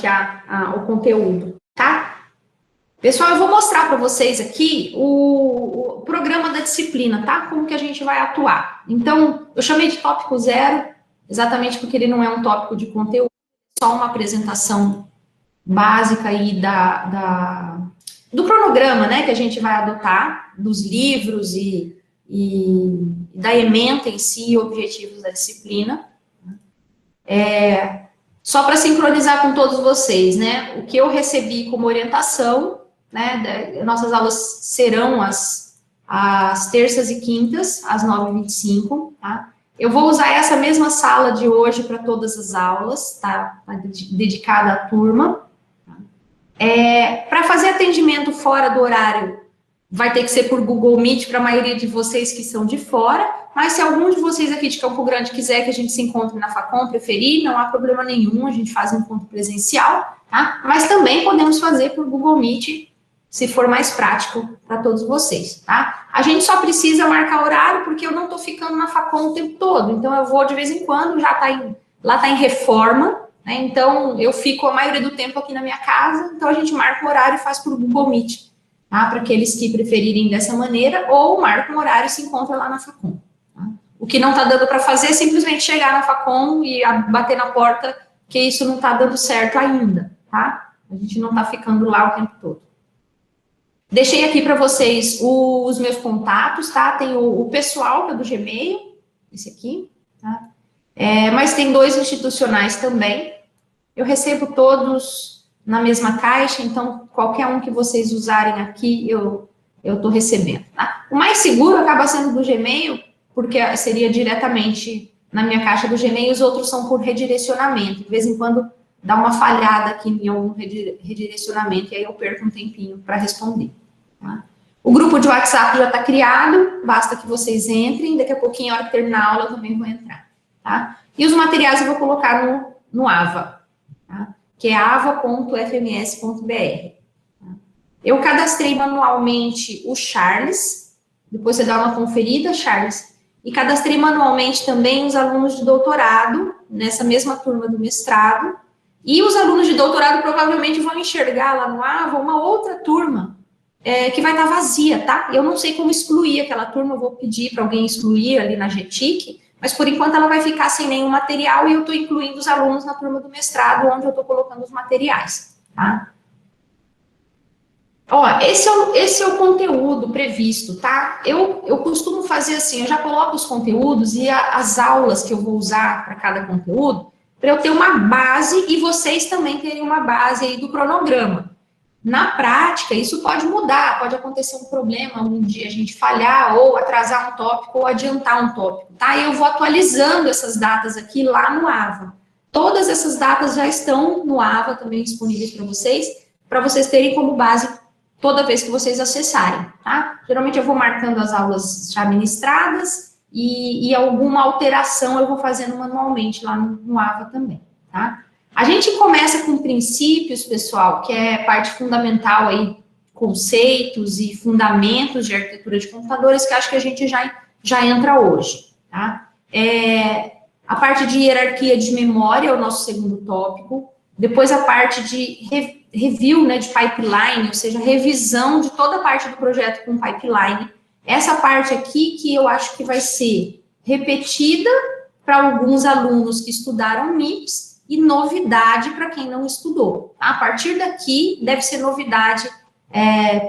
aqui o conteúdo, tá? Pessoal, eu vou mostrar para vocês aqui o programa da disciplina, tá? Como que a gente vai atuar. Então, eu chamei de tópico 0, exatamente porque ele não é um tópico de conteúdo, é só uma apresentação básica aí do cronograma, né, que a gente vai adotar, dos livros e da ementa em si, objetivos da disciplina. Só para sincronizar com todos vocês, né, o que eu recebi como orientação, né, nossas aulas serão às terças e quintas, às 9h25, tá? Eu vou usar essa mesma sala de hoje para todas as aulas, tá? Dedicada à turma. Para fazer atendimento fora do horário, vai ter que ser por Google Meet para a maioria de vocês que são de fora, mas se algum de vocês aqui de Campo Grande quiser que a gente se encontre na Facom, preferir, não há problema nenhum, a gente faz um encontro presencial, tá? Mas também podemos fazer por Google Meet, se for mais prático para todos vocês, tá? A gente só precisa marcar horário, porque eu não estou ficando na Facom o tempo todo, então eu vou de vez em quando, lá está em reforma, né? Então eu fico a maioria do tempo aqui na minha casa, então a gente marca o horário e faz por Google Meet, tá? Para aqueles que preferirem dessa maneira, ou marca um horário e se encontra lá na Facom. Tá? O que não está dando para fazer é simplesmente chegar na Facom e bater na porta, que isso não está dando certo ainda, tá? A gente não está ficando lá o tempo todo. Deixei aqui para vocês os meus contatos, tá? Tem o pessoal, que é do Gmail, esse aqui, tá? Mas tem 2 institucionais também. Eu recebo todos na mesma caixa, então qualquer um que vocês usarem aqui, eu estou recebendo, tá? O mais seguro acaba sendo do Gmail, porque seria diretamente na minha caixa do Gmail, os outros são por redirecionamento. De vez em quando dá uma falhada aqui em algum redirecionamento, e aí eu perco um tempinho para responder. Tá? O grupo de WhatsApp já está criado, basta que vocês entrem, daqui a pouquinho, na hora que terminar a aula, eu também vou entrar. Tá? E os materiais eu vou colocar no AVA, tá? Que é ava.fms.br. Tá? Eu cadastrei manualmente o Charles, depois você dá uma conferida, Charles, e cadastrei manualmente também os alunos de doutorado, nessa mesma turma do mestrado, e os alunos de doutorado provavelmente vão enxergar lá no AVA uma outra turma, que vai estar vazia, tá? Eu não sei como excluir aquela turma, eu vou pedir para alguém excluir ali na GTIC, mas por enquanto ela vai ficar sem nenhum material e eu estou incluindo os alunos na turma do mestrado, onde eu estou colocando os materiais, tá? Ó, esse é o conteúdo previsto, tá? Eu costumo fazer assim, eu já coloco os conteúdos e as aulas que eu vou usar para cada conteúdo, para eu ter uma base e vocês também terem uma base aí do cronograma. Na prática, isso pode mudar, pode acontecer um problema, um dia a gente falhar, ou atrasar um tópico, ou adiantar um tópico, tá? Eu vou atualizando essas datas aqui lá no AVA. Todas essas datas já estão no AVA também disponíveis para vocês terem como base toda vez que vocês acessarem, tá? Geralmente eu vou marcando as aulas já ministradas e alguma alteração eu vou fazendo manualmente lá no AVA também, tá? A gente começa com princípios, pessoal, que é parte fundamental aí, conceitos e fundamentos de arquitetura de computadores, que acho que a gente já entra hoje, tá? A parte de hierarquia de memória é o nosso segundo tópico. Depois a parte de review, né, de pipeline, ou seja, revisão de toda a parte do projeto com pipeline. Essa parte aqui que eu acho que vai ser repetida para alguns alunos que estudaram MIPS, e novidade para quem não estudou. A partir daqui, deve ser novidade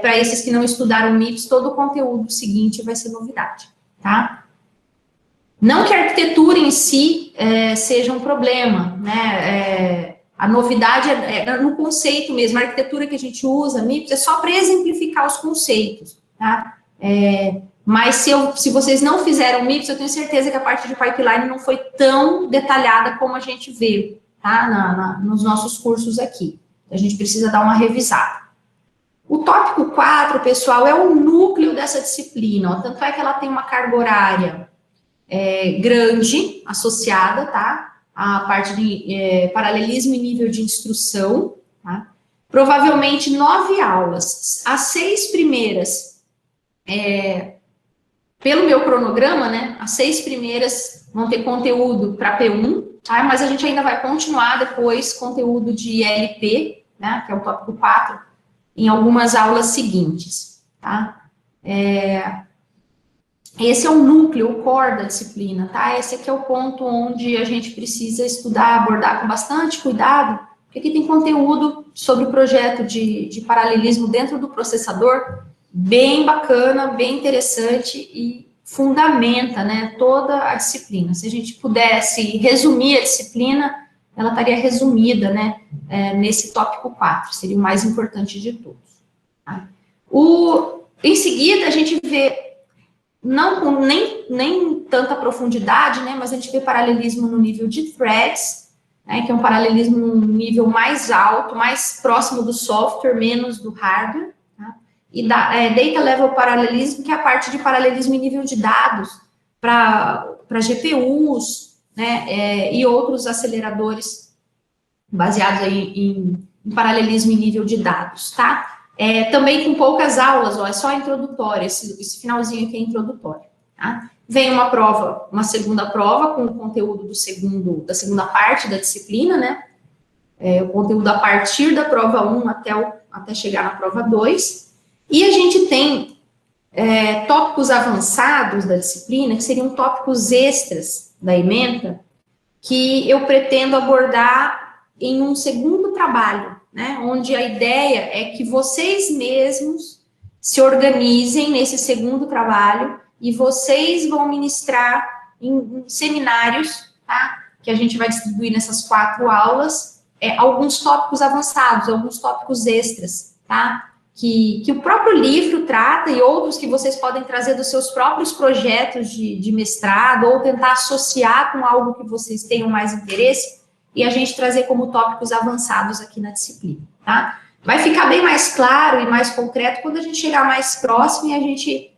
para esses que não estudaram MIPS, todo o conteúdo seguinte vai ser novidade, tá? Não que a arquitetura em si seja um problema, né? A novidade é no conceito mesmo, a arquitetura que a gente usa, MIPS, é só para exemplificar os conceitos, tá? Mas se vocês não fizeram MIPS, eu tenho certeza que a parte de pipeline não foi tão detalhada como a gente vê, tá? Nos nossos cursos aqui. A gente precisa dar uma revisada. O tópico 4, pessoal, é o núcleo dessa disciplina, ó, tanto é que ela tem uma carga horária grande, associada, tá? A parte de paralelismo e nível de instrução, tá? Provavelmente 9 aulas. As 6 primeiras, pelo meu cronograma, né? As 6 primeiras vão ter conteúdo para P1, tá? Mas a gente ainda vai continuar depois conteúdo de LP, né, que é o tópico 4, em algumas aulas seguintes, tá? Esse é o núcleo, o core da disciplina, tá? Esse aqui é o ponto onde a gente precisa estudar, abordar com bastante cuidado, porque aqui tem conteúdo sobre o projeto de paralelismo dentro do processador, bem bacana, bem interessante e fundamenta, né, toda a disciplina. Se a gente pudesse resumir a disciplina, ela estaria resumida, né, nesse tópico 4, seria o mais importante de todos. Tá? Em seguida, a gente vê não com nem tanta profundidade, né, mas a gente vê paralelismo no nível de threads, né, que é um paralelismo no nível mais alto, mais próximo do software, menos do hardware, tá? E data level paralelismo, que é a parte de paralelismo em nível de dados, para GPUs, né, e outros aceleradores baseados aí em paralelismo em nível de dados, tá? Também com poucas aulas, ó, é só introdutória, esse finalzinho aqui é introdutório, tá? Vem uma segunda prova com o conteúdo da segunda parte da disciplina, né? O conteúdo a partir da prova 1 até chegar na prova 2. E a gente tem tópicos avançados da disciplina, que seriam tópicos extras da ementa, que eu pretendo abordar em um segundo trabalho, né, onde a ideia é que vocês mesmos se organizem nesse segundo trabalho e vocês vão ministrar em seminários, tá, que a gente vai distribuir nessas 4 aulas, alguns tópicos avançados, alguns tópicos extras, tá, que o próprio livro trata e outros que vocês podem trazer dos seus próprios projetos de mestrado ou tentar associar com algo que vocês tenham mais interesse e a gente trazer como tópicos avançados aqui na disciplina, tá? Vai ficar bem mais claro e mais concreto quando a gente chegar mais próximo e a gente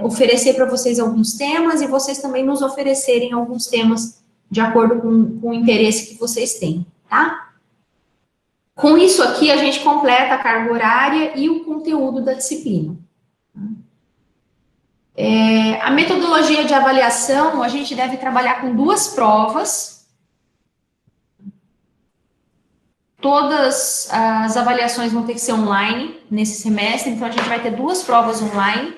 oferecer para vocês alguns temas e vocês também nos oferecerem alguns temas de acordo com o interesse que vocês têm, tá? Com isso aqui, a gente completa a carga horária e o conteúdo da disciplina. A metodologia de avaliação, a gente deve trabalhar com 2 provas. Todas as avaliações vão ter que ser online nesse semestre, então a gente vai ter 2 provas online,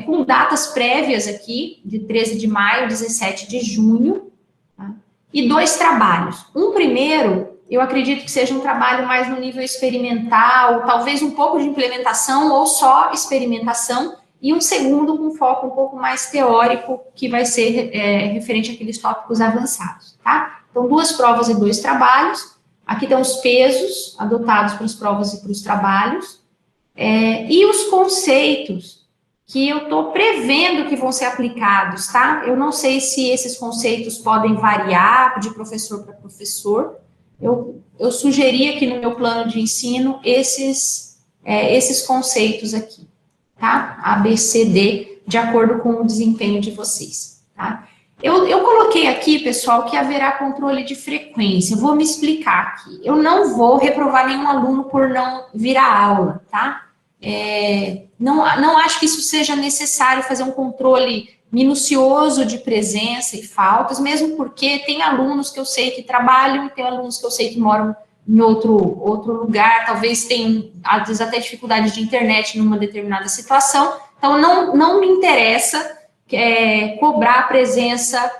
com datas prévias aqui, de 13 de maio, 17 de junho, tá? E 2 trabalhos. Um primeiro, eu acredito que seja um trabalho mais no nível experimental, talvez um pouco de implementação ou só experimentação, e um segundo com foco um pouco mais teórico, que vai ser referente àqueles tópicos avançados, tá? Então, 2 provas e 2 trabalhos. Aqui estão os pesos adotados para as provas e para os trabalhos, e os conceitos que eu estou prevendo que vão ser aplicados, tá? Eu não sei se esses conceitos podem variar de professor para professor. Eu sugeri aqui no meu plano de ensino esses conceitos aqui, tá? A, B, C, D, de acordo com o desempenho de vocês, tá? Eu coloquei aqui, pessoal, que haverá controle de frequência. Vou me explicar aqui. Eu não vou reprovar nenhum aluno por não vir à aula, tá? Não acho que isso seja necessário fazer um controle minucioso de presença e faltas, mesmo porque tem alunos que eu sei que trabalham, tem alunos que eu sei que moram em outro lugar, talvez tenham, às vezes, até dificuldade de internet numa determinada situação. Então, não me interessa cobrar a presença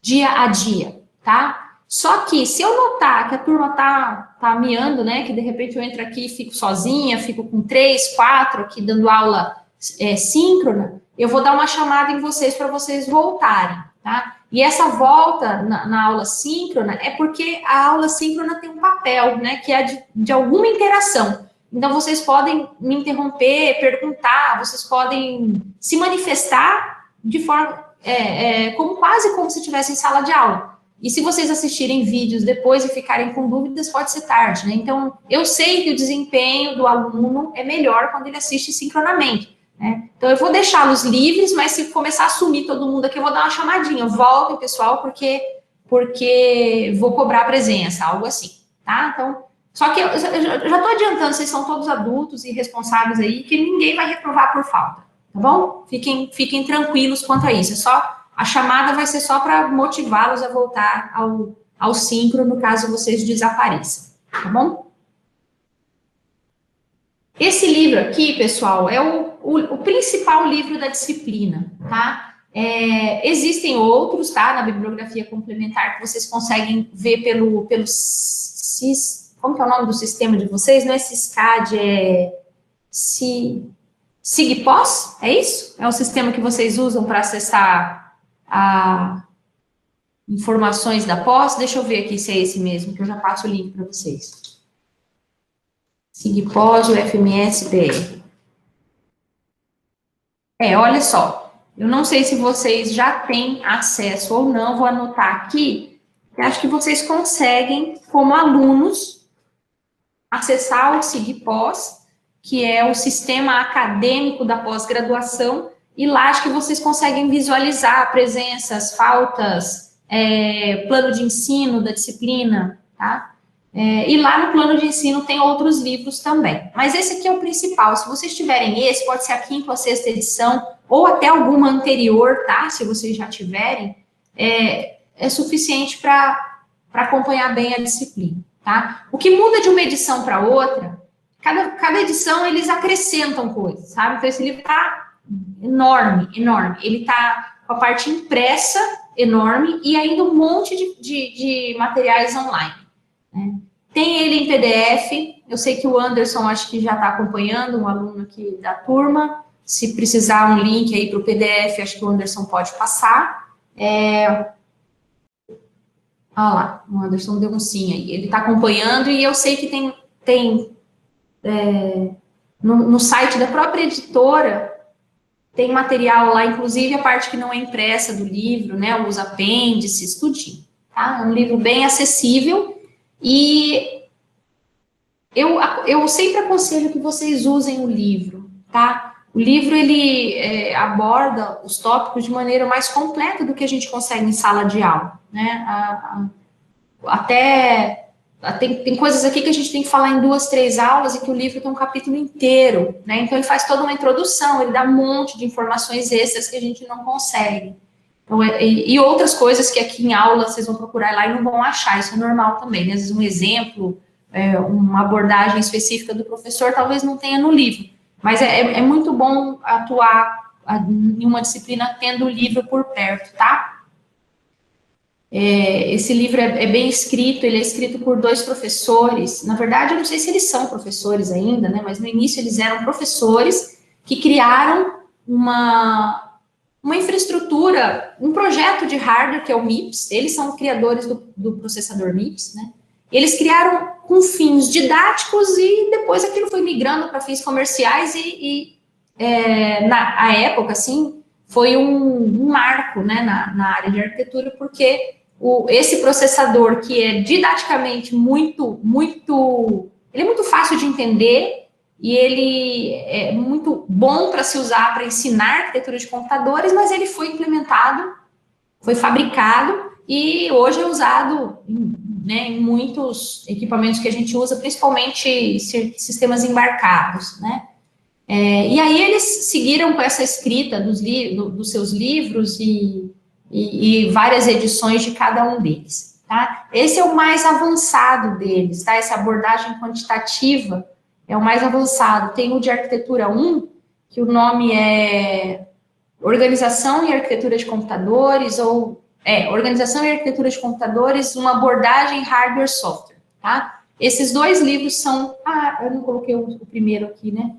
dia a dia, tá? Só que, se eu notar que a turma tá miando, né, que de repente eu entro aqui e fico sozinha, fico com 3, 4 aqui dando aula síncrona, eu vou dar uma chamada em vocês para vocês voltarem, tá? E essa volta na aula síncrona é porque a aula síncrona tem um papel, né, que é de alguma interação. Então, vocês podem me interromper, perguntar, vocês podem se manifestar de forma, quase como se estivesse em sala de aula. E se vocês assistirem vídeos depois e ficarem com dúvidas, pode ser tarde, né? Então, eu sei que o desempenho do aluno é melhor quando ele assiste sincronamente, né? Então, eu vou deixá-los livres, mas se começar a sumir todo mundo aqui, eu vou dar uma chamadinha. Voltem, pessoal, porque vou cobrar a presença, algo assim, tá? Então, só que eu já estou adiantando, vocês são todos adultos e responsáveis aí, que ninguém vai reprovar por falta, tá bom? Fiquem tranquilos quanto a isso, é só A chamada vai ser só para motivá-los a voltar ao síncrono, caso vocês desapareçam, tá bom? Esse livro aqui, pessoal, é o principal livro da disciplina, tá? Existem outros, tá? Na bibliografia complementar que vocês conseguem ver pelo CIS, como que é o nome do sistema de vocês? Não é CISCAD, SIGPOS? É isso? É o sistema que vocês usam para acessar informações da pós? Deixa eu ver aqui se é esse mesmo, que eu já passo o link para vocês. SIGPOS, UFMS, BR. Olha só, eu não sei se vocês já têm acesso ou não, vou anotar aqui, que acho que vocês conseguem, como alunos, acessar o SIGPOS, que é o sistema acadêmico da pós-graduação, e lá acho que vocês conseguem visualizar presenças, faltas, plano de ensino da disciplina, tá? E lá no plano de ensino tem outros livros também. Mas esse aqui é o principal. Se vocês tiverem esse, pode ser a 5ª ou a 6ª edição, ou até alguma anterior, tá? Se vocês já tiverem, é suficiente para acompanhar bem a disciplina, tá? O que muda de uma edição para outra, cada edição eles acrescentam coisas, sabe? Então esse livro tá enorme. Ele tá com a parte impressa enorme e ainda um monte de materiais online. Tem ele em PDF, eu sei que o Anderson acho que já está acompanhando, um aluno aqui da turma, se precisar um link aí para o PDF, acho que o Anderson pode passar. Olha lá, o Anderson deu um sim aí, ele está acompanhando e eu sei que tem no site da própria editora, tem material lá, inclusive a parte que não é impressa do livro, né, os apêndices, tudinho, tá? É um livro bem acessível. E eu sempre aconselho que vocês usem o livro, tá? O livro, ele aborda os tópicos de maneira mais completa do que a gente consegue em sala de aula, né? Tem coisas aqui que a gente tem que falar em 2, 3 aulas e que o livro tem um capítulo inteiro, né? Então, ele faz toda uma introdução, ele dá um monte de informações extras que a gente não consegue. Então, e outras coisas que aqui em aula vocês vão procurar lá e não vão achar, isso é normal também, né? Às vezes um exemplo, uma abordagem específica do professor, talvez não tenha no livro, mas é muito bom atuar em uma disciplina tendo o livro por perto, tá? Esse livro é bem escrito, ele é escrito por 2 professores, na verdade eu não sei se eles são professores ainda, né? Mas no início eles eram professores que criaram uma infraestrutura, um projeto de hardware, que é o MIPS, eles são criadores do processador MIPS, né? Eles criaram com fins didáticos e depois aquilo foi migrando para fins comerciais na época, assim, foi um marco, né, na área de arquitetura, porque esse processador, que é didaticamente ele é muito fácil de entender, e ele é muito bom para se usar para ensinar arquitetura de computadores, mas ele foi implementado, foi fabricado e hoje é usado em muitos equipamentos que a gente usa, principalmente sistemas embarcados, né? E aí eles seguiram com essa escrita dos seus livros e várias edições de cada um deles, tá? Esse é o mais avançado deles, tá? Essa abordagem quantitativa é o mais avançado. Tem o de arquitetura 1, que o nome é Organização e Arquitetura de Computadores, Organização e Arquitetura de Computadores, uma abordagem hardware-software, tá? Esses 2 livros são... eu não coloquei o primeiro aqui, né?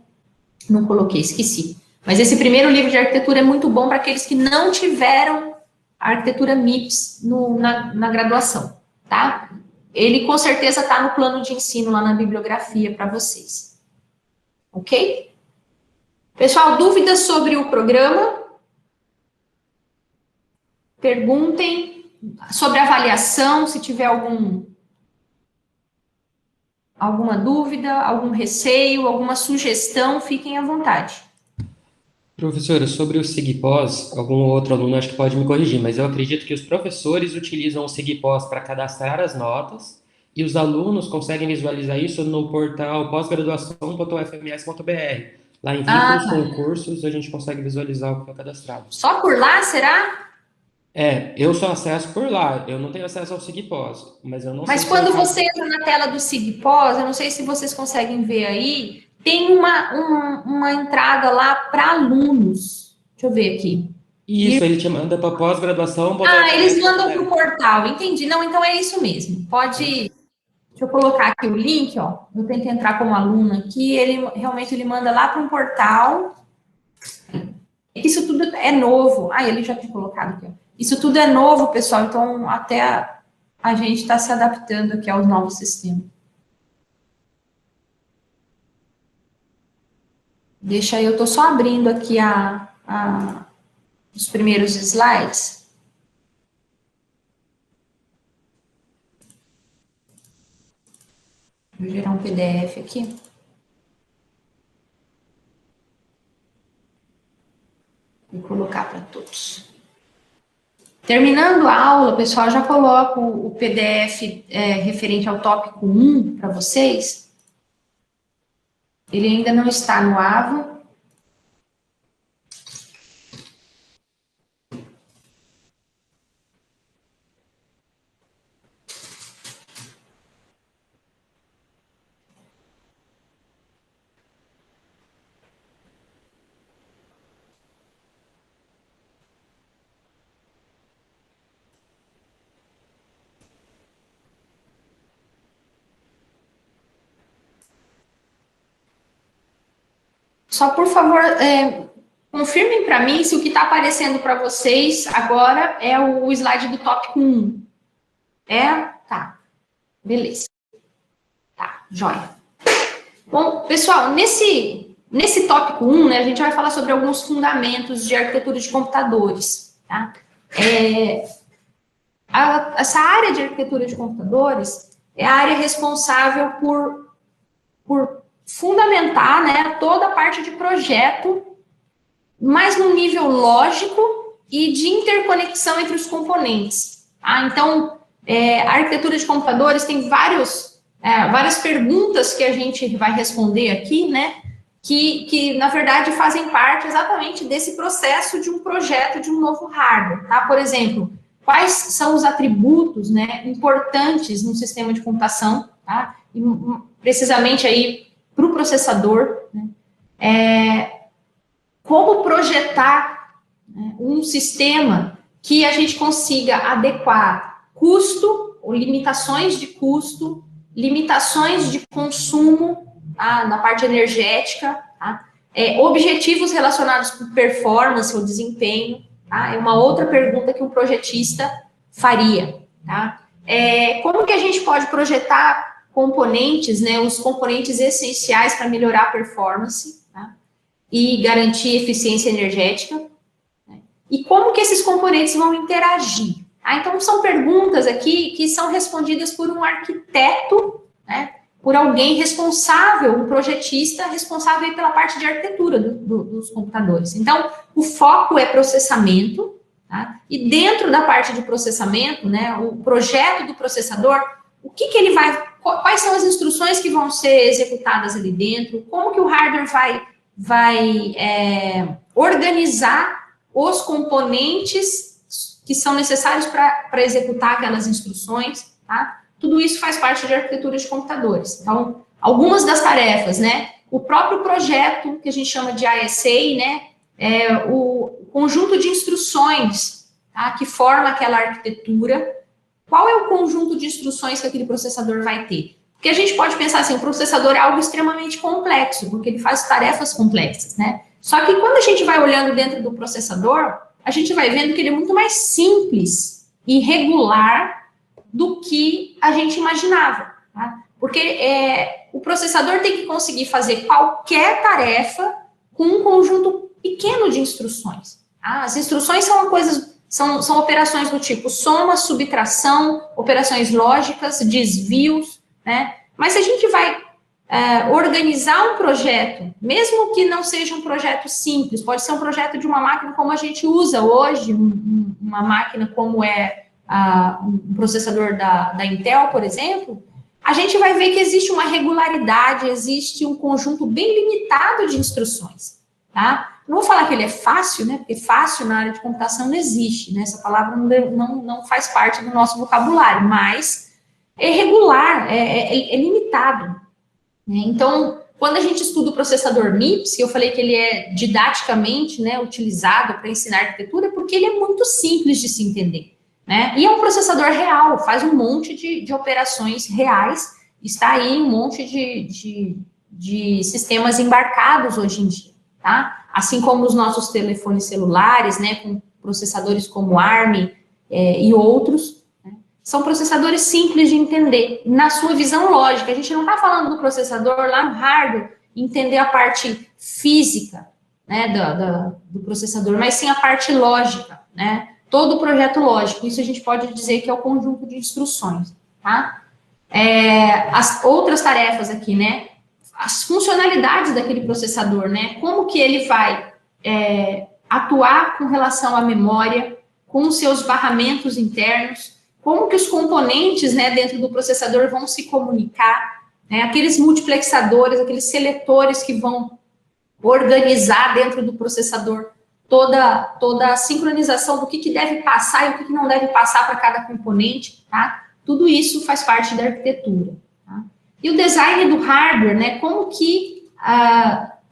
Não coloquei, esqueci. Mas esse primeiro livro de arquitetura é muito bom para aqueles que não tiveram a arquitetura MIPS na graduação, tá? Ele com certeza está no plano de ensino lá na bibliografia para vocês. Ok? Pessoal, dúvidas sobre o programa? Perguntem sobre avaliação, se tiver alguma dúvida, algum receio, alguma sugestão, fiquem à vontade. Professora, sobre o SIGPOS, algum outro aluno acho que pode me corrigir, mas eu acredito que os professores utilizam o SIGPOS para cadastrar as notas e os alunos conseguem visualizar isso no portal pós-graduação.ufms.br. Lá em vínculos, concursos, a gente consegue visualizar o que foi cadastrado. Só por lá, será? Eu só acesso por lá, eu não tenho acesso ao SIGPOS, mas eu não sei Mas se é o quando caso. você entra na tela do SIGPOS, eu não sei se vocês conseguem ver aí, tem uma entrada lá para alunos. Deixa eu ver aqui. Isso, ele te manda para pós-graduação, Ah, eles mandam para o .frs.br. portal, entendi. Não, então é isso mesmo. Pode. Deixa eu colocar aqui o link, ó. Eu tento entrar como aluna aqui, ele realmente ele manda lá para um portal. Isso tudo é novo. Ah, ele já tinha colocado aqui, ó. Isso tudo é novo, pessoal, então até a gente está se adaptando aqui aos novos sistemas. Deixa aí, eu estou só abrindo aqui os primeiros slides. Vou gerar um PDF aqui. E colocar para todos. Terminando a aula, pessoal, já coloco o PDF referente ao tópico 1 para vocês. Ele ainda não está no AVA. Só, por favor, confirmem para mim se o que está aparecendo para vocês agora é o slide do tópico 1. Tá. Beleza. Tá, joia. Bom, pessoal, nesse tópico 1, né, a gente vai falar sobre alguns fundamentos de arquitetura de computadores. Tá? Essa área de arquitetura de computadores é a área responsável por fundamentar, né, toda a parte de projeto, mas no nível lógico e de interconexão entre os componentes. Tá? Então, a arquitetura de computadores tem várias perguntas que a gente vai responder aqui, né, que na verdade fazem parte exatamente desse processo de um projeto de um novo hardware. Tá? Por exemplo, quais são os atributos, né, importantes no sistema de computação, tá? E, precisamente aí para o processador, né? Como projetar, né, um sistema que a gente consiga adequar custo, ou limitações de custo, limitações de consumo, tá, na parte energética, tá? Objetivos relacionados com performance ou desempenho, tá? É uma outra pergunta que um projetista faria, tá? Como que a gente pode projetar componentes, né, os componentes essenciais para melhorar a performance, tá? E garantir eficiência energética, né? E como que esses componentes vão interagir? Então, são perguntas aqui que são respondidas por um arquiteto, né, por alguém responsável, um projetista responsável pela parte de arquitetura dos computadores. Então, o foco é processamento, tá? E dentro da parte de processamento, né, o projeto do processador, o que ele vai, quais são as instruções que vão ser executadas ali dentro, como que o hardware vai organizar os componentes que são necessários para executar aquelas instruções, tá? Tudo isso faz parte de arquitetura de computadores. Então, algumas das tarefas, né? O próprio projeto, que a gente chama de ISA, né? O conjunto de instruções, tá, que forma aquela arquitetura. Qual é o conjunto de instruções que aquele processador vai ter? Porque a gente pode pensar assim, o processador é algo extremamente complexo, porque ele faz tarefas complexas, né? Só que quando a gente vai olhando dentro do processador, a gente vai vendo que ele é muito mais simples e regular do que a gente imaginava, tá? Porque o processador tem que conseguir fazer qualquer tarefa com um conjunto pequeno de instruções. Tá? As instruções são operações do tipo soma, subtração, operações lógicas, desvios, né? Mas se a gente vai organizar um projeto, mesmo que não seja um projeto simples, pode ser um projeto de uma máquina como a gente usa hoje, uma máquina como um processador da Intel, por exemplo, a gente vai ver que existe uma regularidade, existe um conjunto bem limitado de instruções, tá? não vou falar que ele é fácil, né? Porque fácil na área de computação não existe, né? Essa palavra não faz parte do nosso vocabulário, mas é regular, é limitado, né? Então, quando a gente estuda o processador MIPS, que eu falei que ele é didaticamente, né, utilizado para ensinar arquitetura, é porque ele é muito simples de se entender, né? E é um processador real, faz um monte de operações reais, está aí um monte de sistemas embarcados hoje em dia, tá? Assim como os nossos telefones celulares, né, com processadores como ARM e outros, né, são processadores simples de entender, na sua visão lógica. A gente não está falando do processador lá no hardware, entender a parte física, né, do processador, mas sim a parte lógica, né? Todo o projeto lógico, isso a gente pode dizer que é o conjunto de instruções, tá? As outras tarefas aqui, né? As funcionalidades daquele processador, né? Como que ele vai atuar com relação à memória, com os seus barramentos internos, como que os componentes, né, dentro do processador vão se comunicar, né? Aqueles multiplexadores, aqueles seletores que vão organizar dentro do processador toda a sincronização do que deve passar e o que não deve passar para cada componente, tá? Tudo isso faz parte da arquitetura, tá? E o design do hardware, né? Como que...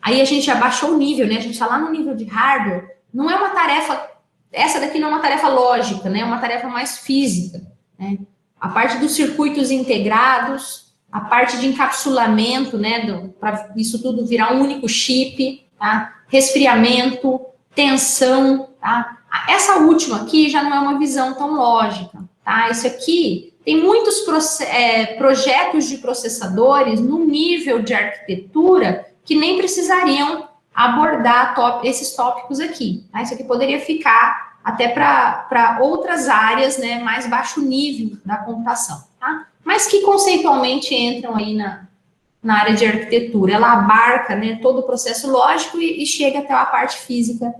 aí a gente já baixou o nível, né? A gente está lá no nível de hardware. Não é uma tarefa... Essa daqui não é uma tarefa lógica, né? É uma tarefa mais física, né? A parte dos circuitos integrados, a parte de encapsulamento, né? Para isso tudo virar um único chip, tá? Resfriamento, tensão, tá? Essa última aqui já não é uma visão tão lógica, tá? Isso aqui... Tem muitos projetos de processadores no nível de arquitetura que nem precisariam abordar esses tópicos aqui, tá? Isso aqui poderia ficar até para outras áreas, né, mais baixo nível da computação, tá? Mas que conceitualmente entram aí na área de arquitetura. Ela abarca, né, todo o processo lógico e chega até a parte física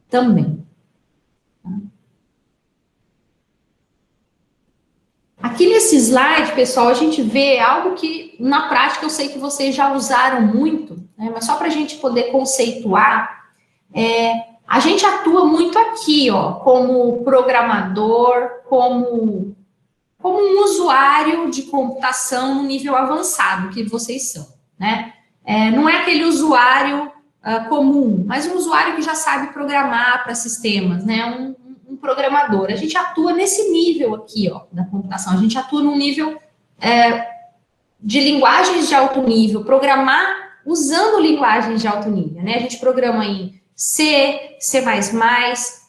também. Aqui nesse slide, pessoal, a gente vê algo que, na prática, eu sei que vocês já usaram muito, né? Mas só para a gente poder conceituar, a gente atua muito aqui, ó, como programador, como um usuário de computação no nível avançado, que vocês são, né? Não é aquele usuário comum, mas um usuário que já sabe programar para sistemas, né? Um programador. A gente atua nesse nível aqui, ó, da computação. A gente atua num nível de linguagens de alto nível, programar usando linguagens de alto nível, né? A gente programa em C, C++.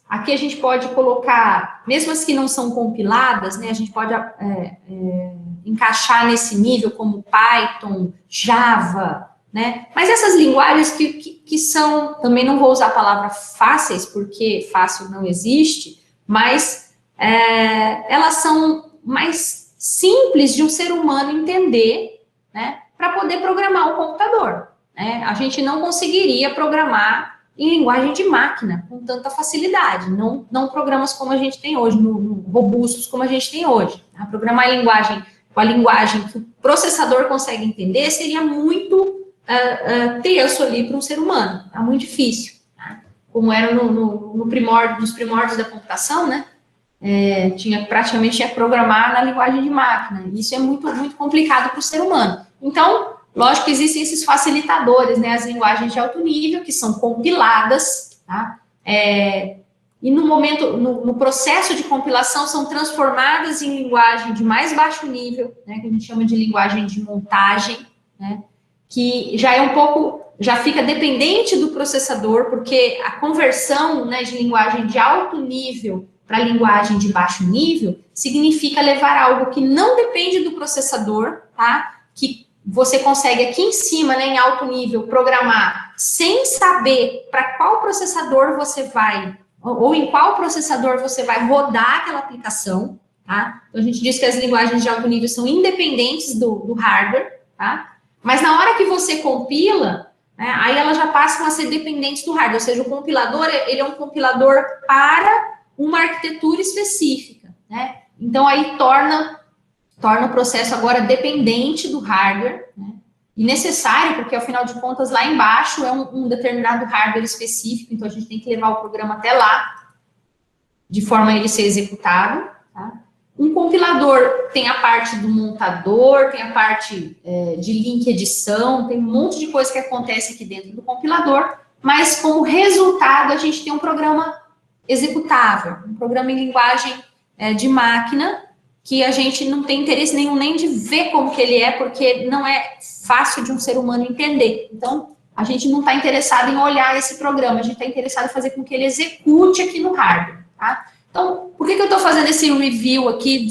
Aqui a gente pode colocar, mesmo as que não são compiladas, né? A gente pode encaixar nesse nível como Python, Java, né? Mas essas linguagens que são, também não vou usar a palavra fáceis, porque fácil não existe, mas elas são mais simples de um ser humano entender, né, para poder programar o computador, né? A gente não conseguiria programar em linguagem de máquina com tanta facilidade, não programas como a gente tem hoje, robustos como a gente tem hoje. Tá? Programar com a linguagem que o processador consegue entender seria muito tenso ali para um ser humano, é muito difícil, tá? Como era nos primórdios da computação, né? Praticamente tinha que programar na linguagem de máquina. Isso é muito, muito complicado para o ser humano. Então, lógico que existem esses facilitadores, né? As linguagens de alto nível, que são compiladas, tá? E no processo de compilação, são transformadas em linguagem de mais baixo nível, né? Que a gente chama de linguagem de montagem, né? Que já fica dependente do processador, porque a conversão, né, de linguagem de alto nível para linguagem de baixo nível significa levar algo que não depende do processador, tá? Que você consegue aqui em cima, né, em alto nível, programar sem saber para qual processador você vai, ou em qual processador você vai rodar aquela aplicação, tá? Então, a gente diz que as linguagens de alto nível são independentes do hardware, tá? Mas na hora que você compila, né, aí elas já passam a ser dependentes do hardware, ou seja, o compilador, ele é um compilador para uma arquitetura específica, né? Então, aí torna o processo agora dependente do hardware, né? e necessário, porque, afinal de contas, lá embaixo é um determinado hardware específico, então a gente tem que levar o programa até lá, de forma a ele ser executado, tá? Um compilador tem a parte do montador, tem a parte de link edição, tem um monte de coisa que acontece aqui dentro do compilador, mas como resultado a gente tem um programa executável, um programa em linguagem de máquina, que a gente não tem interesse nenhum nem de ver como que ele é, porque não é fácil de um ser humano entender. Então, a gente não está interessado em olhar esse programa, a gente está interessado em fazer com que ele execute aqui no hardware, tá? Então, por que eu estou fazendo esse review aqui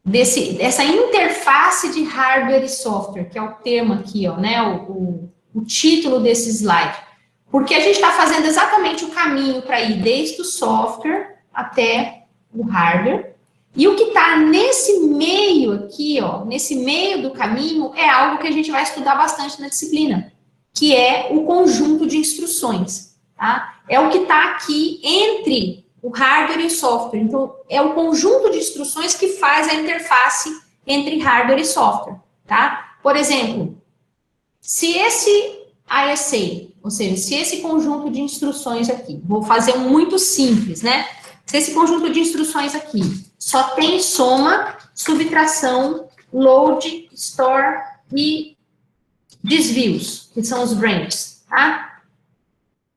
dessa interface de hardware e software, que é o tema aqui, ó, né, o título desse slide? Porque a gente está fazendo exatamente o caminho para ir desde o software até o hardware, e o que está nesse meio aqui, ó, nesse meio do caminho, é algo que a gente vai estudar bastante na disciplina, que é o conjunto de instruções, tá? É o que está aqui entre o hardware e o software. Então, é o conjunto de instruções que faz a interface entre hardware e software, tá? Por exemplo, se esse ISA, ou seja, se esse conjunto de instruções aqui, vou fazer um muito simples, né? Se esse conjunto de instruções aqui só tem soma, subtração, load, store e desvios, que são os branches, tá?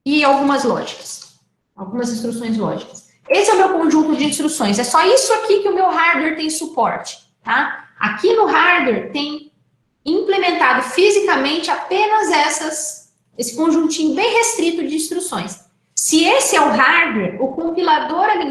E algumas lógicas, algumas instruções lógicas. Esse é o meu conjunto de instruções, é só isso aqui que o meu hardware tem suporte, tá? Aqui no hardware tem implementado fisicamente apenas esse conjuntinho bem restrito de instruções. Se esse é o hardware, o compilador aqui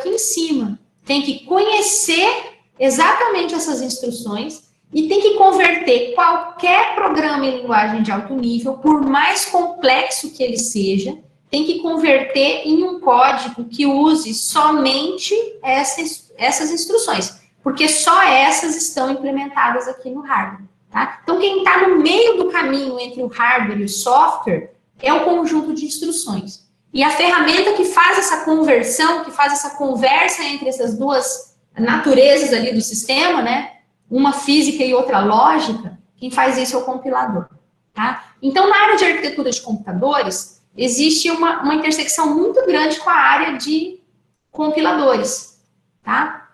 em cima, tem que conhecer exatamente essas instruções e tem que converter qualquer programa em linguagem de alto nível, por mais complexo que ele seja, tem que converter em um código que use somente essas instruções, porque só essas estão implementadas aqui no hardware, tá? Então, quem está no meio do caminho entre o hardware e o software é o conjunto de instruções. E a ferramenta que faz essa conversão, que faz essa conversa entre essas duas naturezas ali do sistema, né? Uma física e outra lógica, quem faz isso é o compilador, tá? Então, na área de arquitetura de computadores, existe uma intersecção muito grande com a área de compiladores, tá?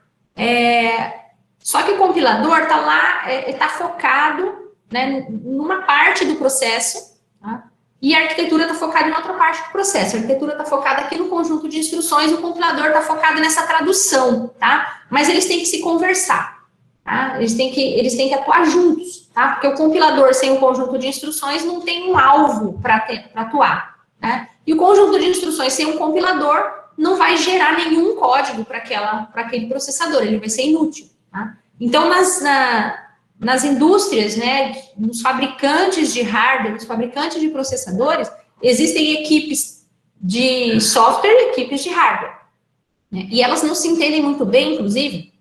Só que o compilador está lá, está focado, né, numa parte do processo, tá? E a arquitetura está focada em outra parte do processo. A arquitetura está focada aqui no conjunto de instruções, o compilador está focado nessa tradução, tá? Mas eles têm que se conversar, tá? Eles têm que atuar juntos, tá? Porque o compilador sem o conjunto de instruções não tem um alvo para atuar, né? E o conjunto de instruções sem um compilador não vai gerar nenhum código para aquele processador, ele vai ser inútil, tá? Então, nas indústrias, né, nos fabricantes de hardware, nos fabricantes de processadores, existem equipes de software e equipes de hardware, né? E elas não se entendem muito bem, inclusive,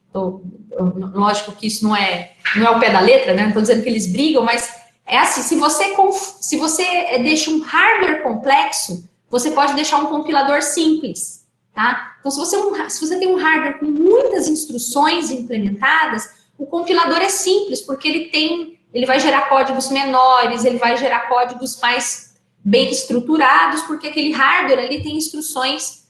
lógico que isso não é o pé da letra, né? Não estou dizendo que eles brigam, mas é assim, se você deixa um hardware complexo, você pode deixar um compilador simples, tá? Então, se você tem um hardware com muitas instruções implementadas, o compilador é simples, porque ele vai gerar códigos menores, ele vai gerar códigos mais bem estruturados, porque aquele hardware ali tem instruções,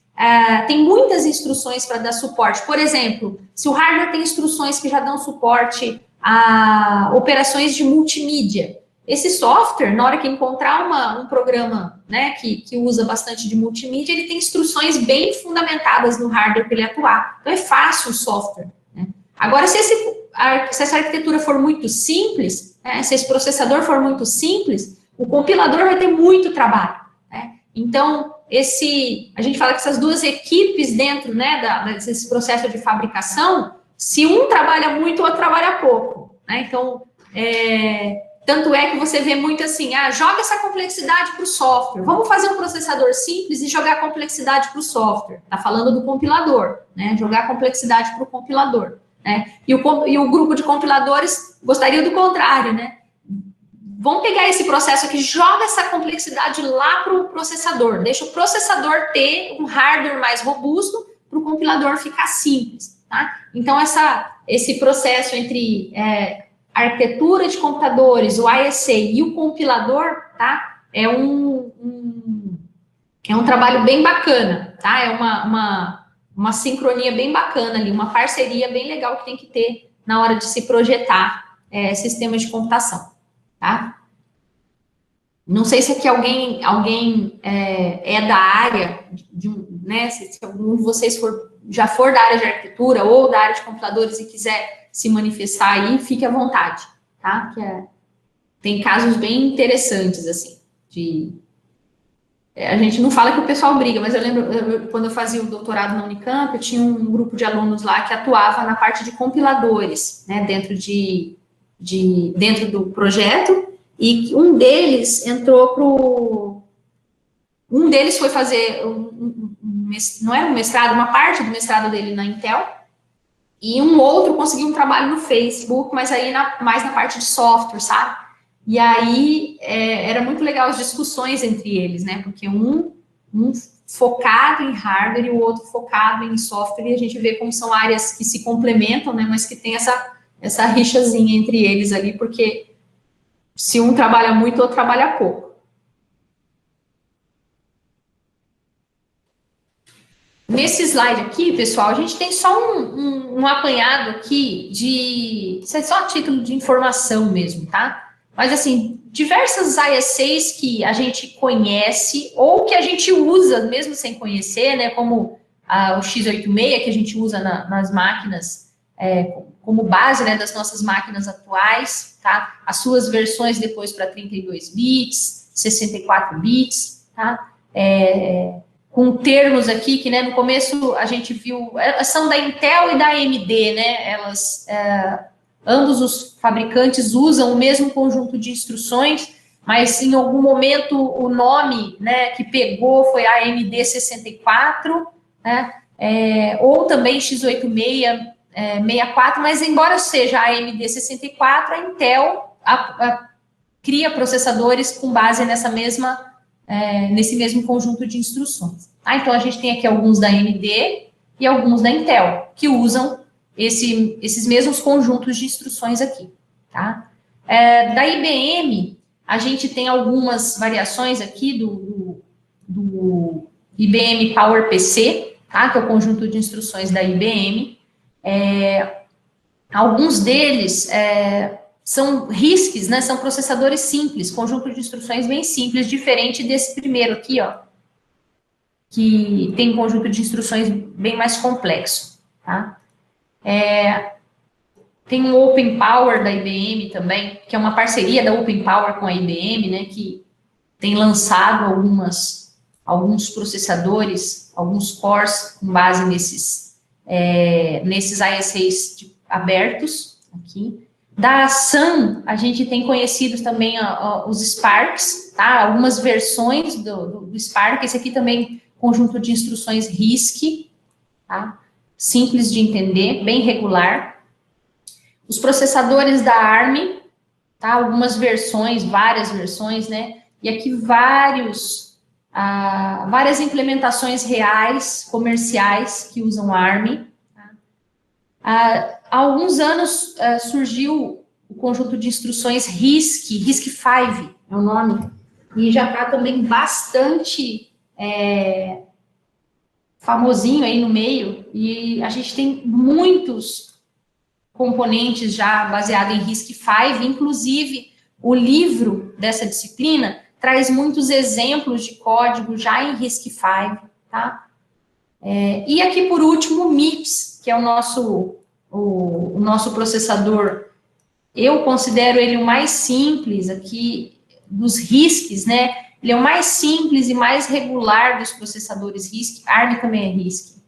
tem muitas instruções para dar suporte. Por exemplo, se o hardware tem instruções que já dão suporte a operações de multimídia, esse software, na hora que encontrar um programa, né, que usa bastante de multimídia, ele tem instruções bem fundamentadas no hardware para ele atuar. Então, é fácil o software, né? Agora, se essa arquitetura for muito simples, né, se esse processador for muito simples, o compilador vai ter muito trabalho, né? Então, a gente fala que essas duas equipes dentro, né, desse processo de fabricação, se um trabalha muito, o outro trabalha pouco, né? Então, tanto é que você vê muito assim, joga essa complexidade para o software, vamos fazer um processador simples e jogar a complexidade para o software. Está falando do compilador, né? Jogar a complexidade para o compilador, né? E o grupo de compiladores gostaria do contrário, né? Vamos pegar esse processo aqui, joga essa complexidade lá para o processador, deixa o processador ter um hardware mais robusto para o compilador ficar simples. tá? Então, esse processo entre arquitetura de computadores, o ISA e o compilador, tá? É um trabalho bem bacana, tá? É uma sincronia bem bacana ali, uma parceria bem legal que tem que ter na hora de se projetar sistemas de computação, tá? Não sei se aqui alguém é da área, né? Se algum de vocês já for da área de arquitetura ou da área de computadores e quiser se manifestar aí, fique à vontade, tá? Tem casos bem interessantes, assim, a gente não fala que o pessoal briga, mas eu lembro, quando eu fazia o doutorado na Unicamp, eu tinha um grupo de alunos lá que atuava na parte de compiladores, né, dentro do projeto, e um deles foi fazer não era um mestrado, uma parte do mestrado dele na Intel, e um outro conseguiu um trabalho no Facebook, mas aí mais na parte de software, sabe? E aí era muito legal as discussões entre eles, né? Porque um focado em hardware e o outro focado em software, e a gente vê como são áreas que se complementam, né? Mas que tem essa rixazinha entre eles ali, porque se um trabalha muito, o outro trabalha pouco. Nesse slide aqui, pessoal, a gente tem só um apanhado aqui isso é só a título de informação mesmo, tá? Mas, assim, diversas ISAs que a gente conhece ou que a gente usa mesmo sem conhecer, né? Como o x86, que a gente usa nas máquinas como base, né, das nossas máquinas atuais, tá? As suas versões depois para 32 bits, 64 bits, tá? Com termos aqui que, né, no começo a gente viu, são da Intel e da AMD, né, ambos os fabricantes usam o mesmo conjunto de instruções, mas em algum momento o nome, né, que pegou foi a AMD 64, né, ou também x86 64, mas embora seja a AMD 64, a Intel cria processadores com base nesse mesmo conjunto de instruções. Então, a gente tem aqui alguns da AMD e alguns da Intel, que usam esses mesmos conjuntos de instruções aqui, tá? Da IBM, a gente tem algumas variações aqui do IBM PowerPC, tá? Que é o conjunto de instruções da IBM. Alguns deles são RISCs, né? São processadores simples, conjunto de instruções bem simples, diferente desse primeiro aqui, ó, que tem um conjunto de instruções bem mais complexo, tá? Tem um Open Power da IBM também, que é uma parceria da Open Power com a IBM, né? Que tem lançado alguns processadores, alguns cores com base nesses ISAs abertos aqui. Da Sun, a gente tem conhecido também os Sparks, tá? Algumas versões do Spark. Esse aqui também, conjunto de instruções RISC, tá? Simples de entender, bem regular. Os processadores da ARM, tá? Algumas versões, várias versões, né? E aqui várias implementações reais, comerciais, que usam ARM. Há alguns anos surgiu o conjunto de instruções RISC-V é o nome, e já está também bastante famosinho aí no meio, e a gente tem muitos componentes já baseados em RISC-V, inclusive o livro dessa disciplina traz muitos exemplos de código já em RISC-V, tá? E aqui, por último, o MIPS, que é o nosso processador. Eu considero ele o mais simples aqui dos RISCs, né? Ele é o mais simples e mais regular dos processadores RISC. ARM também é RISC.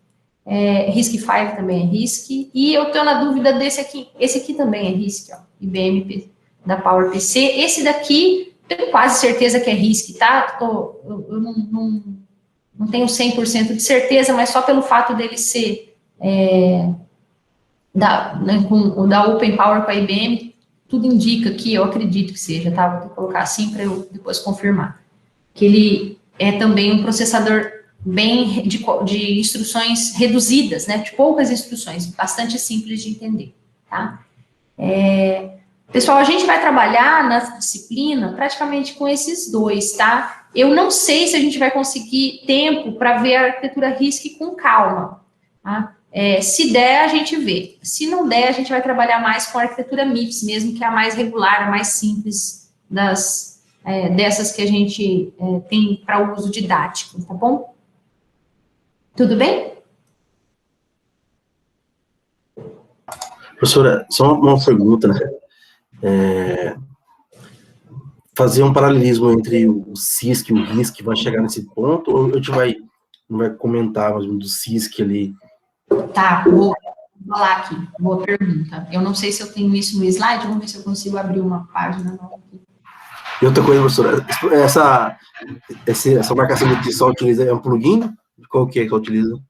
RISC-V também é RISC. E eu estou na dúvida desse aqui. Esse aqui também é RISC, ó, IBM da PowerPC. Esse daqui, tenho quase certeza que é RISC, tá? Eu não tenho 100% de certeza, mas só pelo fato dele ser da Open Power com a IBM, tudo indica que eu acredito que seja, tá? Vou ter que colocar assim para eu depois confirmar. Que ele é também um processador bem de instruções reduzidas, né, de poucas instruções, bastante simples de entender, tá? Pessoal, a gente vai trabalhar na disciplina praticamente com esses dois, tá? Eu não sei se a gente vai conseguir tempo para ver a arquitetura RISC com calma, tá? Se der, a gente vê. Se não der, a gente vai trabalhar mais com a arquitetura MIPS mesmo, que é a mais regular, a mais simples dessas que a gente tem para o uso didático, tá bom? Tudo bem? Professora, só uma pergunta, né? Fazer um paralelismo entre o CISC e o RISC vai chegar nesse ponto, ou a gente não vai comentar mais do CISC ali? Tá, vou falar aqui, boa pergunta. Eu não sei se eu tenho isso no slide, vamos ver se eu consigo abrir uma página nova aqui. E outra coisa, professora, essa marcação que só utiliza é um plugin? Qual que é que utiliza?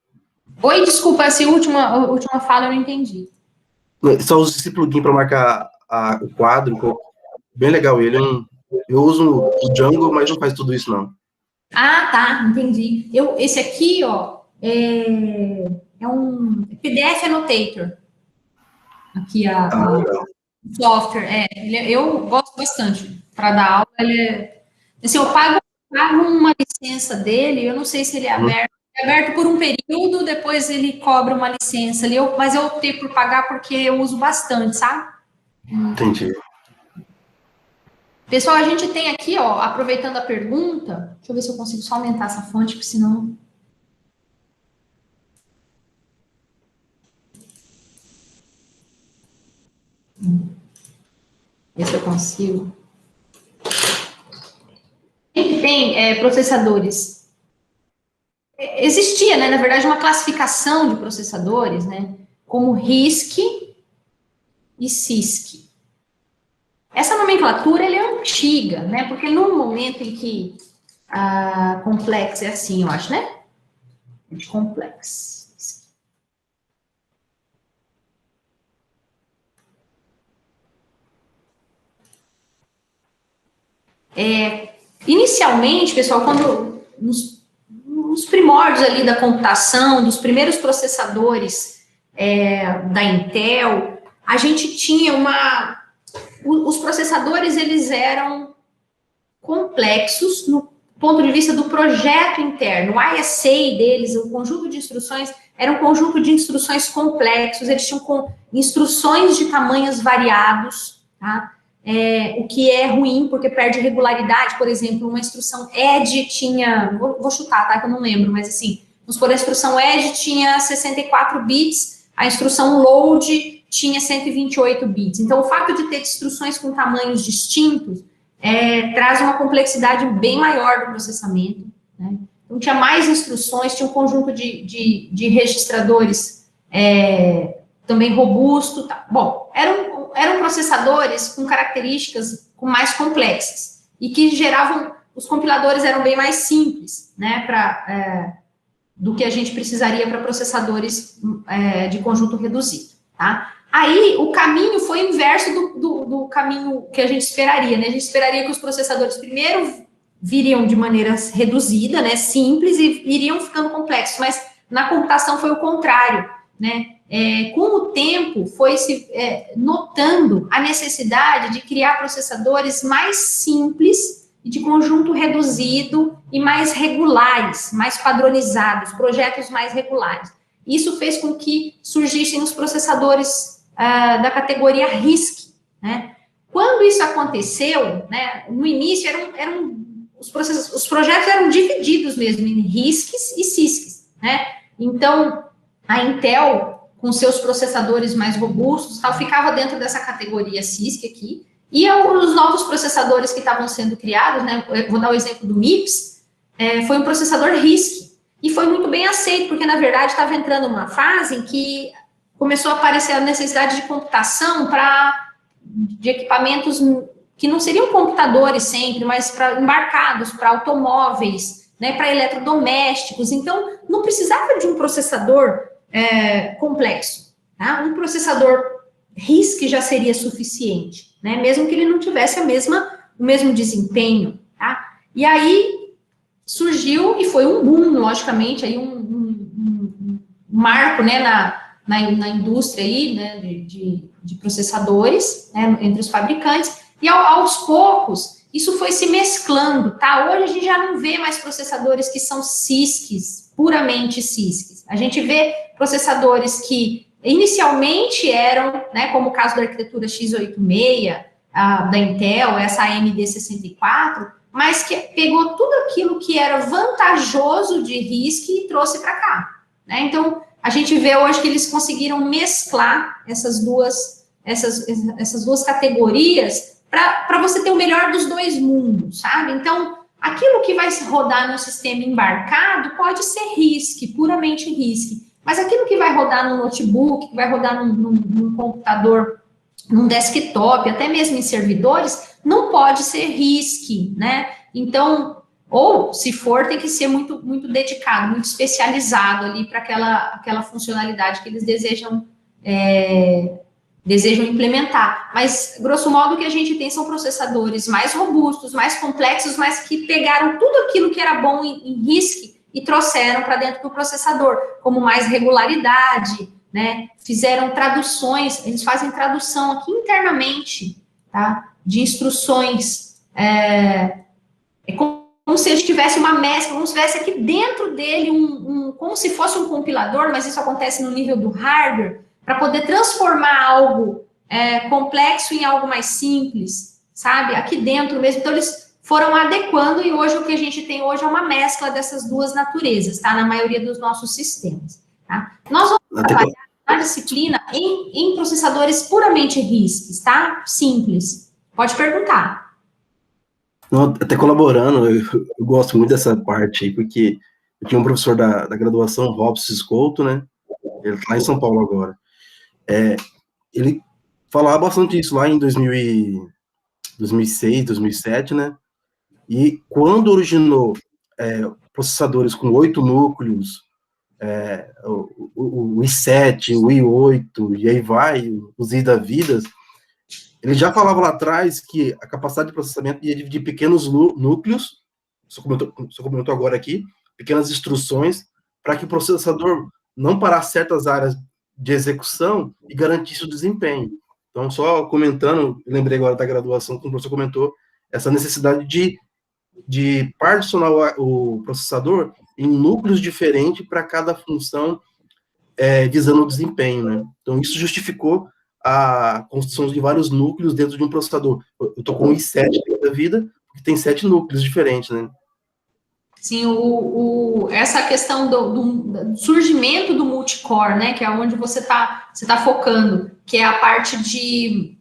Oi, desculpa, essa última fala eu não entendi. Só usa esse plugin para marcar o quadro, bem legal ele. Eu uso o Django, mas não faz tudo isso, não. Ah, tá, entendi. Esse aqui, ó, é um PDF Annotator. Aqui o software, eu gosto bastante para dar aula. Assim, eu pago uma licença dele, eu não sei se ele é aberto. É aberto por um período, depois ele cobra uma licença ali, mas eu optei por pagar porque eu uso bastante, sabe? Entendi. Pessoal, a gente tem aqui, ó, aproveitando a pergunta, deixa eu ver se eu consigo só aumentar essa fonte, porque senão... Ver se eu consigo. A gente tem processadores. Existia, né, na verdade, uma classificação de processadores, né, como RISC e CISC. Essa nomenclatura ela é antiga, né, porque no momento em que a Complex é assim, eu acho, né? De Complex. Inicialmente, pessoal, quando nos primórdios ali da computação, dos primeiros processadores da Intel, a gente tinha os processadores, eles eram complexos no ponto de vista do projeto interno. O ISA deles, o conjunto de instruções, era um conjunto de instruções complexos, eles tinham instruções de tamanhos variados, tá? O que é ruim, porque perde regularidade. Por exemplo, uma instrução ED tinha, vou chutar, tá, que eu não lembro, mas assim, vamos supor, a instrução ED tinha 64 bits, a instrução LOAD tinha 128 bits. Então, o fato de ter instruções com tamanhos distintos traz uma complexidade bem maior do processamento, né? Então, tinha mais instruções, tinha um conjunto de registradores também robusto. Tá. Bom, eram processadores com características mais complexas e que geravam, os compiladores eram bem mais simples, né, do que a gente precisaria para processadores de conjunto reduzido, tá? Aí, o caminho foi o inverso do caminho que a gente esperaria, né? A gente esperaria que os processadores primeiro viriam de maneira reduzida, né, simples, e iriam ficando complexos, mas na computação foi o contrário, né? Com o tempo, foi-se notando a necessidade de criar processadores mais simples, de conjunto reduzido e mais regulares, mais padronizados, projetos mais regulares. Isso fez com que surgissem os processadores da categoria RISC, né? Quando isso aconteceu, né, no início os projetos eram divididos mesmo em RISCs e CISCs, né? Então, a Intel, com seus processadores mais robustos, ficava dentro dessa categoria CISC aqui, e os novos processadores que estavam sendo criados, né, eu vou dar o exemplo do MIPS, foi um processador RISC, e foi muito bem aceito, porque, na verdade, estava entrando uma fase em que começou a aparecer a necessidade de computação de equipamentos que não seriam computadores sempre, mas embarcados para automóveis, né, para eletrodomésticos. Então, não precisava de um processador complexo, tá? Um processador RISC já seria suficiente, né? Mesmo que ele não tivesse o mesmo desempenho, tá? E aí, surgiu e foi um boom, logicamente, aí um marco, né, na indústria aí, né, de processadores, né, entre os fabricantes, e aos poucos isso foi se mesclando, tá? Hoje a gente já não vê mais processadores que são CISCs, puramente CISCs. A gente vê processadores que inicialmente eram, né, como o caso da arquitetura x86, da Intel, essa AMD64, mas que pegou tudo aquilo que era vantajoso de RISC e trouxe para cá, né? Então, a gente vê hoje que eles conseguiram mesclar essas duas categorias para você ter o melhor dos dois mundos, sabe? Então, aquilo que vai rodar no sistema embarcado pode ser RISC, puramente RISC, mas aquilo que vai rodar no notebook, que vai rodar num computador, num desktop, até mesmo em servidores, não pode ser RISC, né? Então, ou se for, tem que ser muito, muito dedicado, muito especializado ali para aquela funcionalidade que eles desejam implementar. Mas, grosso modo, o que a gente tem são processadores mais robustos, mais complexos, mas que pegaram tudo aquilo que era bom em RISC e trouxeram para dentro do processador, como mais regularidade, né? Fizeram traduções, eles fazem tradução aqui internamente, tá? De instruções. É como se eles tivessem uma mescla, como se tivesse aqui dentro dele como se fosse um compilador, mas isso acontece no nível do hardware, para poder transformar algo complexo em algo mais simples, sabe? Aqui dentro mesmo. Então, eles foram adequando e hoje o que a gente tem hoje é uma mescla dessas duas naturezas, tá? Na maioria dos nossos sistemas, tá? Nós vamos trabalhar na disciplina em processadores puramente RISC, tá? Simples. Pode perguntar. Até colaborando, eu gosto muito dessa parte aí, porque eu tinha um professor da graduação, Robson Escolto, né? Ele está lá em São Paulo agora. Ele falava bastante isso lá em 2006, 2007, né? E quando originou processadores com 8 núcleos, o i7, o i8, e aí vai, os i da vida, ele já falava lá atrás que a capacidade de processamento ia dividir pequenos núcleos, só comentou agora aqui, pequenas instruções, para que o processador não parasse certas áreas de execução e garantisse o desempenho. Então, só comentando, lembrei agora da graduação, como o professor comentou, essa necessidade de particionar o processador em núcleos diferentes para cada função, visando o desempenho, né? Então, isso justificou a construção de vários núcleos dentro de um processador. Eu estou com um i7 da vida, que tem 7 núcleos diferentes, né? Sim, essa questão do surgimento do multicore, né, que é onde você tá focando, que é a parte de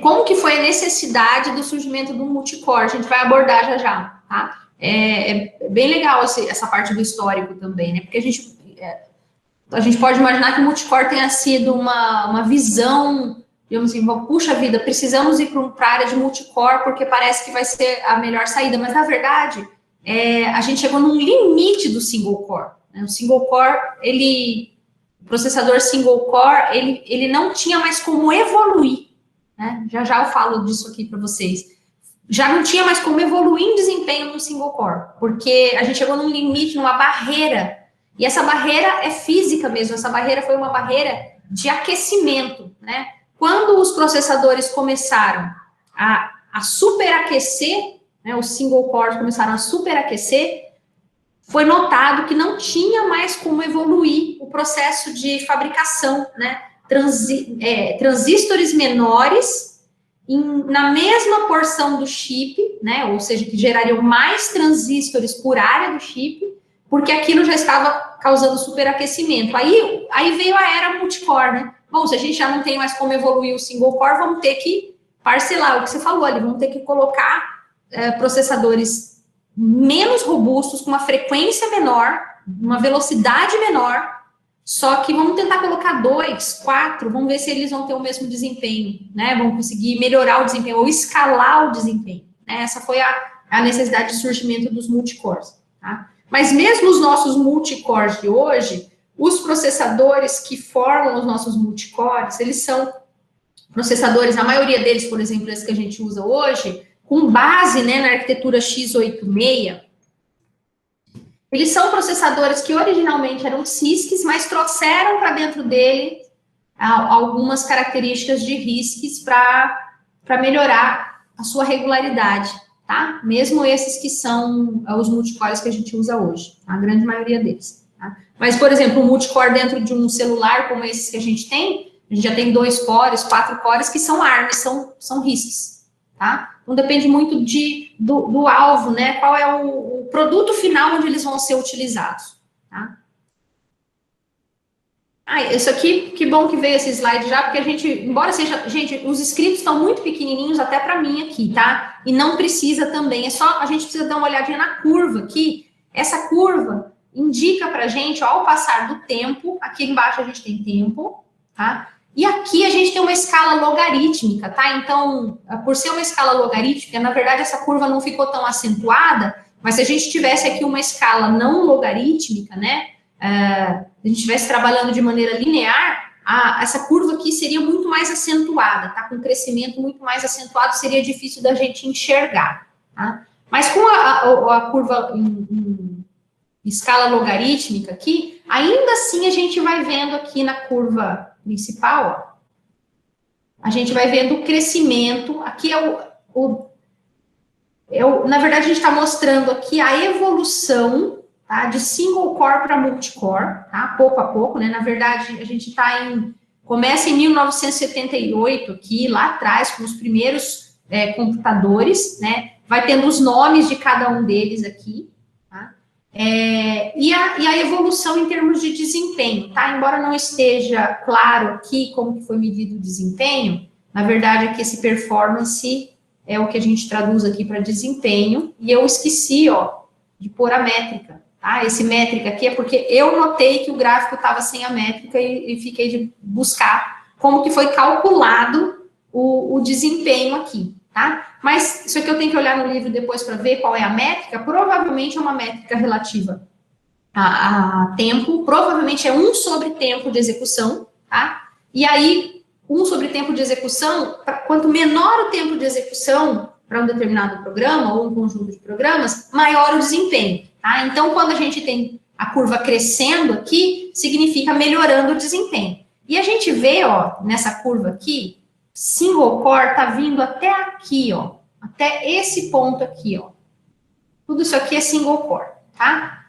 como que foi a necessidade do surgimento do multicore, a gente vai abordar já, tá? É bem legal essa parte do histórico também, né, porque a gente pode imaginar que o multicore tenha sido uma visão, digamos assim, puxa vida, precisamos ir para a área de multicore porque parece que vai ser a melhor saída, mas na verdade a gente chegou num limite do single core, né? O single core, o processador single core, ele não tinha mais como evoluir, né? Já eu falo disso aqui para vocês. Já não tinha mais como evoluir em desempenho no single core, porque a gente chegou num limite, numa barreira. E essa barreira é física mesmo, essa barreira foi uma barreira de aquecimento, né? Quando os processadores começaram a superaquecer, né, os single cores começaram a superaquecer, foi notado que não tinha mais como evoluir o processo de fabricação, né? Transistores menores na mesma porção do chip, né? Ou seja, que gerariam mais transistores por área do chip, porque aquilo já estava causando superaquecimento. Aí veio a era multicore, né? Bom, se a gente já não tem mais como evoluir o single core, vamos ter que parcelar, o que você falou ali, vamos ter que colocar processadores menos robustos, com uma frequência menor, uma velocidade menor, só que vamos tentar colocar 2, 4, vamos ver se eles vão ter o mesmo desempenho, né? Vão conseguir melhorar o desempenho, ou escalar o desempenho, né? Essa foi a necessidade de surgimento dos multicores, tá? Mas mesmo os nossos multicores de hoje, os processadores que formam os nossos multicores, eles são processadores, a maioria deles, por exemplo, esses que a gente usa hoje, com base, né, na arquitetura x86, eles são processadores que originalmente eram CISCs, mas trouxeram para dentro dele algumas características de RISCs para melhorar a sua regularidade, tá? Mesmo esses que são os multicores que a gente usa hoje, a grande maioria deles. Tá? Mas, por exemplo, um multicore dentro de um celular como esses que a gente já tem 2 cores, 4 cores, que são ARMs, são RISCs, tá? Então, depende muito do alvo, né? Qual é o produto final onde eles vão ser utilizados, tá? Isso aqui, que bom que veio esse slide já, porque a gente, embora seja, gente, os escritos estão muito pequenininhos até para mim aqui, tá? E não precisa também, a gente precisa dar uma olhadinha na curva aqui. Essa curva indica para a gente, ó, ao passar do tempo, aqui embaixo a gente tem tempo, tá? E aqui a gente tem uma escala logarítmica, tá? Então, por ser uma escala logarítmica, na verdade essa curva não ficou tão acentuada, mas se a gente tivesse aqui uma escala não logarítmica, né? Se a gente estivesse trabalhando de maneira linear, essa curva aqui seria muito mais acentuada, tá? Com um crescimento muito mais acentuado, seria difícil da gente enxergar, tá? Mas com a curva em escala logarítmica aqui, ainda assim a gente vai vendo aqui na curva principal, ó, a gente vai vendo o crescimento, aqui na verdade a gente está mostrando aqui a evolução, tá, de single core para multicore, tá, pouco a pouco, né, na verdade a gente começa em 1978 aqui, lá atrás, com os primeiros computadores, né, vai tendo os nomes de cada um deles aqui, tá, e a evolução em termos de desempenho, tá, embora não esteja claro aqui como que foi medido o desempenho, na verdade aqui esse performance é o que a gente traduz aqui para desempenho, e eu esqueci, ó, de pôr a métrica. Tá? Esse métrica aqui é porque eu notei que o gráfico estava sem a métrica e fiquei de buscar como que foi calculado o desempenho aqui, tá? Mas isso aqui eu tenho que olhar no livro depois para ver qual é a métrica, provavelmente é uma métrica relativa a tempo, provavelmente é 1 sobre tempo de execução, tá? E aí, 1 sobre tempo de execução, quanto menor o tempo de execução para um determinado programa ou um conjunto de programas, maior o desempenho. Tá? Então, quando a gente tem a curva crescendo aqui, significa melhorando o desempenho. E a gente vê, ó, nessa curva aqui, single core tá vindo até aqui, ó, até esse ponto aqui, ó. Tudo isso aqui é single core, tá?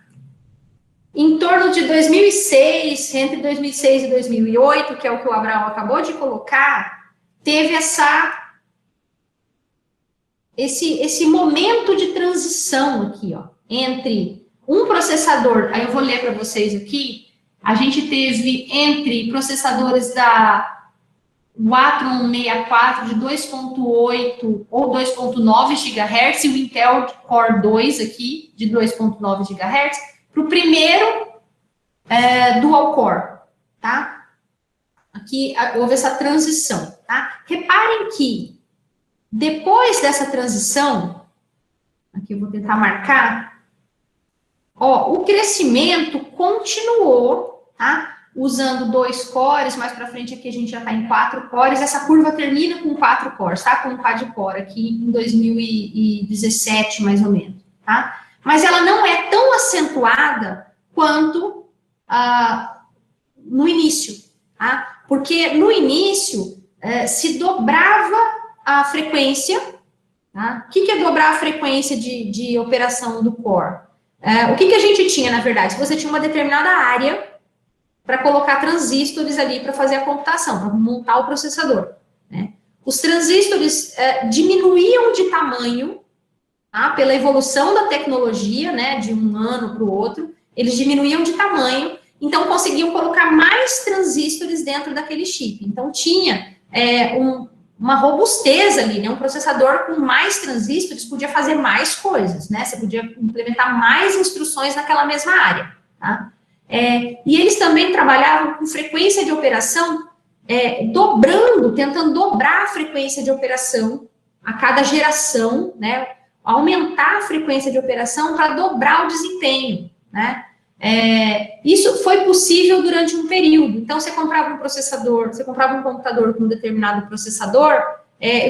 Em torno de 2006, entre 2006 e 2008, que é o que o Abraão acabou de colocar, teve esse momento de transição aqui, ó, entre um processador, aí eu vou ler para vocês aqui, a gente teve entre processadores da Atom 64 de 2.8 ou 2.9 GHz e o Intel Core 2 aqui, de 2.9 GHz, para o primeiro Dual Core, tá? Aqui houve essa transição, tá? Reparem que depois dessa transição, aqui eu vou tentar marcar, ó, o crescimento continuou, tá? Usando 2 cores, mais para frente aqui a gente já está em 4 cores, essa curva termina com 4 cores, tá? Com quad-core aqui em 2017, mais ou menos, tá? Mas ela não é tão acentuada quanto no início, tá? Porque no início se dobrava a frequência, tá? O que é dobrar a frequência de operação do core? O que a gente tinha, na verdade? Se você tinha uma determinada área para colocar transistores ali para fazer a computação, para montar o processador, né? Os transistores diminuíam de tamanho, tá? Pela evolução da tecnologia, né? De um ano para o outro, eles diminuíam de tamanho, então conseguiam colocar mais transistores dentro daquele chip. Então tinha uma robustez ali, né? Um processador com mais transistores podia fazer mais coisas, né? Você podia implementar mais instruções naquela mesma área, tá? E eles também trabalhavam com frequência de operação tentando dobrar a frequência de operação a cada geração, né? Aumentar a frequência de operação para dobrar o desempenho, né? Isso foi possível durante um período. Então, você comprava um processador, você comprava um computador com um determinado processador,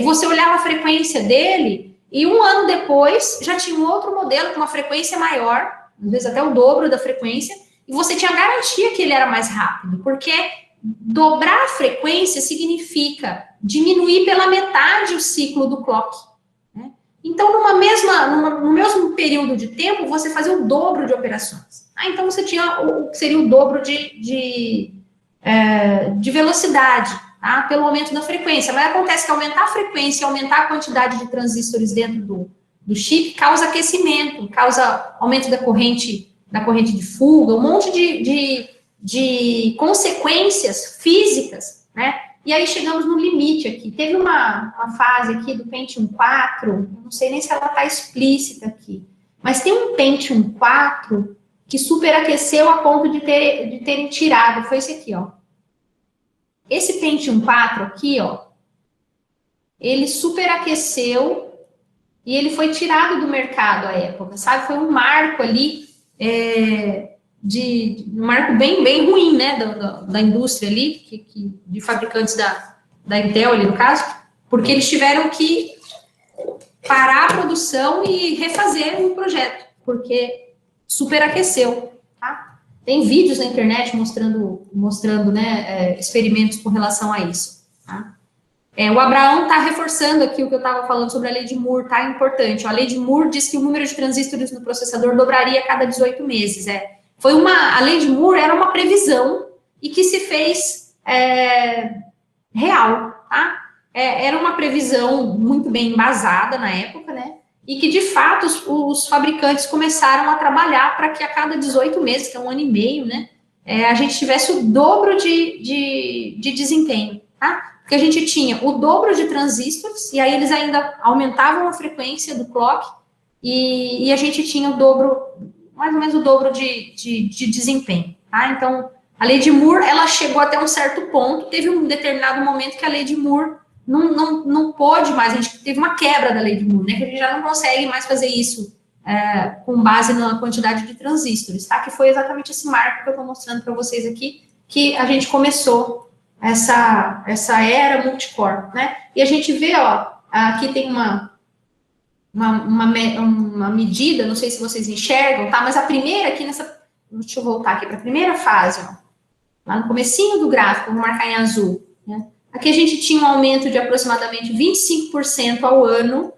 você olhava a frequência dele e um ano depois já tinha um outro modelo com uma frequência maior, às vezes até o dobro da frequência, e você tinha garantia que ele era mais rápido, porque dobrar a frequência significa diminuir pela metade o ciclo do clock, né? Então, no mesmo período de tempo, você fazia o dobro de operações. Então, você tinha o que seria o dobro de velocidade, tá? Pelo aumento da frequência. Mas acontece que aumentar a frequência e aumentar a quantidade de transistores dentro do chip causa aquecimento, causa aumento da corrente de fuga, um monte de consequências físicas, né? E aí chegamos no limite aqui. Teve uma fase aqui do Pentium 4, não sei nem se ela está explícita aqui, mas tem um Pentium 4 que superaqueceu a ponto de terem tirado, foi esse aqui, ó. Esse Pentium 4 aqui, ó, ele superaqueceu e ele foi tirado do mercado à época, sabe? Foi um marco ali, um marco bem ruim, né, da indústria ali, de fabricantes da Intel ali no caso, porque eles tiveram que parar a produção e refazer o projeto, porque superaqueceu, tá? Tem vídeos na internet mostrando né, experimentos com relação a isso, tá? O Abraão está reforçando aqui o que eu estava falando sobre a lei de Moore, tá? Importante. A lei de Moore diz que o número de transistores no processador dobraria a cada 18 meses. A lei de Moore era uma previsão e que se fez real, tá? Era uma previsão muito bem embasada na época, né? E que, de fato, os fabricantes começaram a trabalhar para que a cada 18 meses, que é um ano e meio, né? A gente tivesse o dobro de desempenho, tá? Porque a gente tinha o dobro de transistores, e aí eles ainda aumentavam a frequência do clock, e a gente tinha o dobro, mais ou menos o dobro de desempenho, tá? Então, a lei de Moore, ela chegou até um certo ponto, teve um determinado momento que a lei de Moore não pôde mais, a gente teve uma quebra da lei de Moore, né? Que a gente já não consegue mais fazer isso com base na quantidade de transistores, tá? Que foi exatamente esse marco que eu estou mostrando para vocês aqui, que a gente começou essa era multicore, né? E a gente vê, ó, aqui tem uma medida, não sei se vocês enxergam, tá? Mas a primeira aqui deixa eu voltar aqui para a primeira fase, ó, lá no comecinho do gráfico, vou marcar em azul, né? Aqui a gente tinha um aumento de aproximadamente 25% ao ano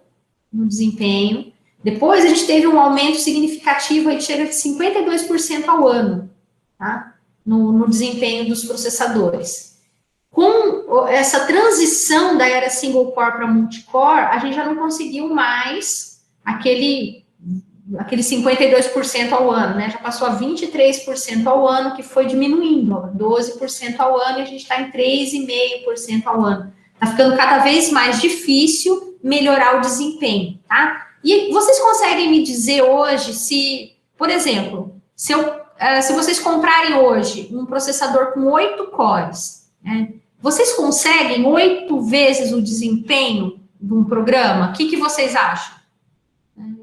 no desempenho. Depois a gente teve um aumento significativo, aí chega de 52% ao ano, tá? No desempenho dos processadores. Com essa transição da era single core para multicore, a gente já não conseguiu mais aquele 52% ao ano, né? Já passou a 23% ao ano, que foi diminuindo, ó, 12% ao ano, e a gente está em 3,5% ao ano. Está ficando cada vez mais difícil melhorar o desempenho, tá? E vocês conseguem me dizer hoje se, por exemplo, se vocês comprarem hoje um processador com 8 cores, né? Vocês conseguem 8 vezes o desempenho de um programa? O que vocês acham?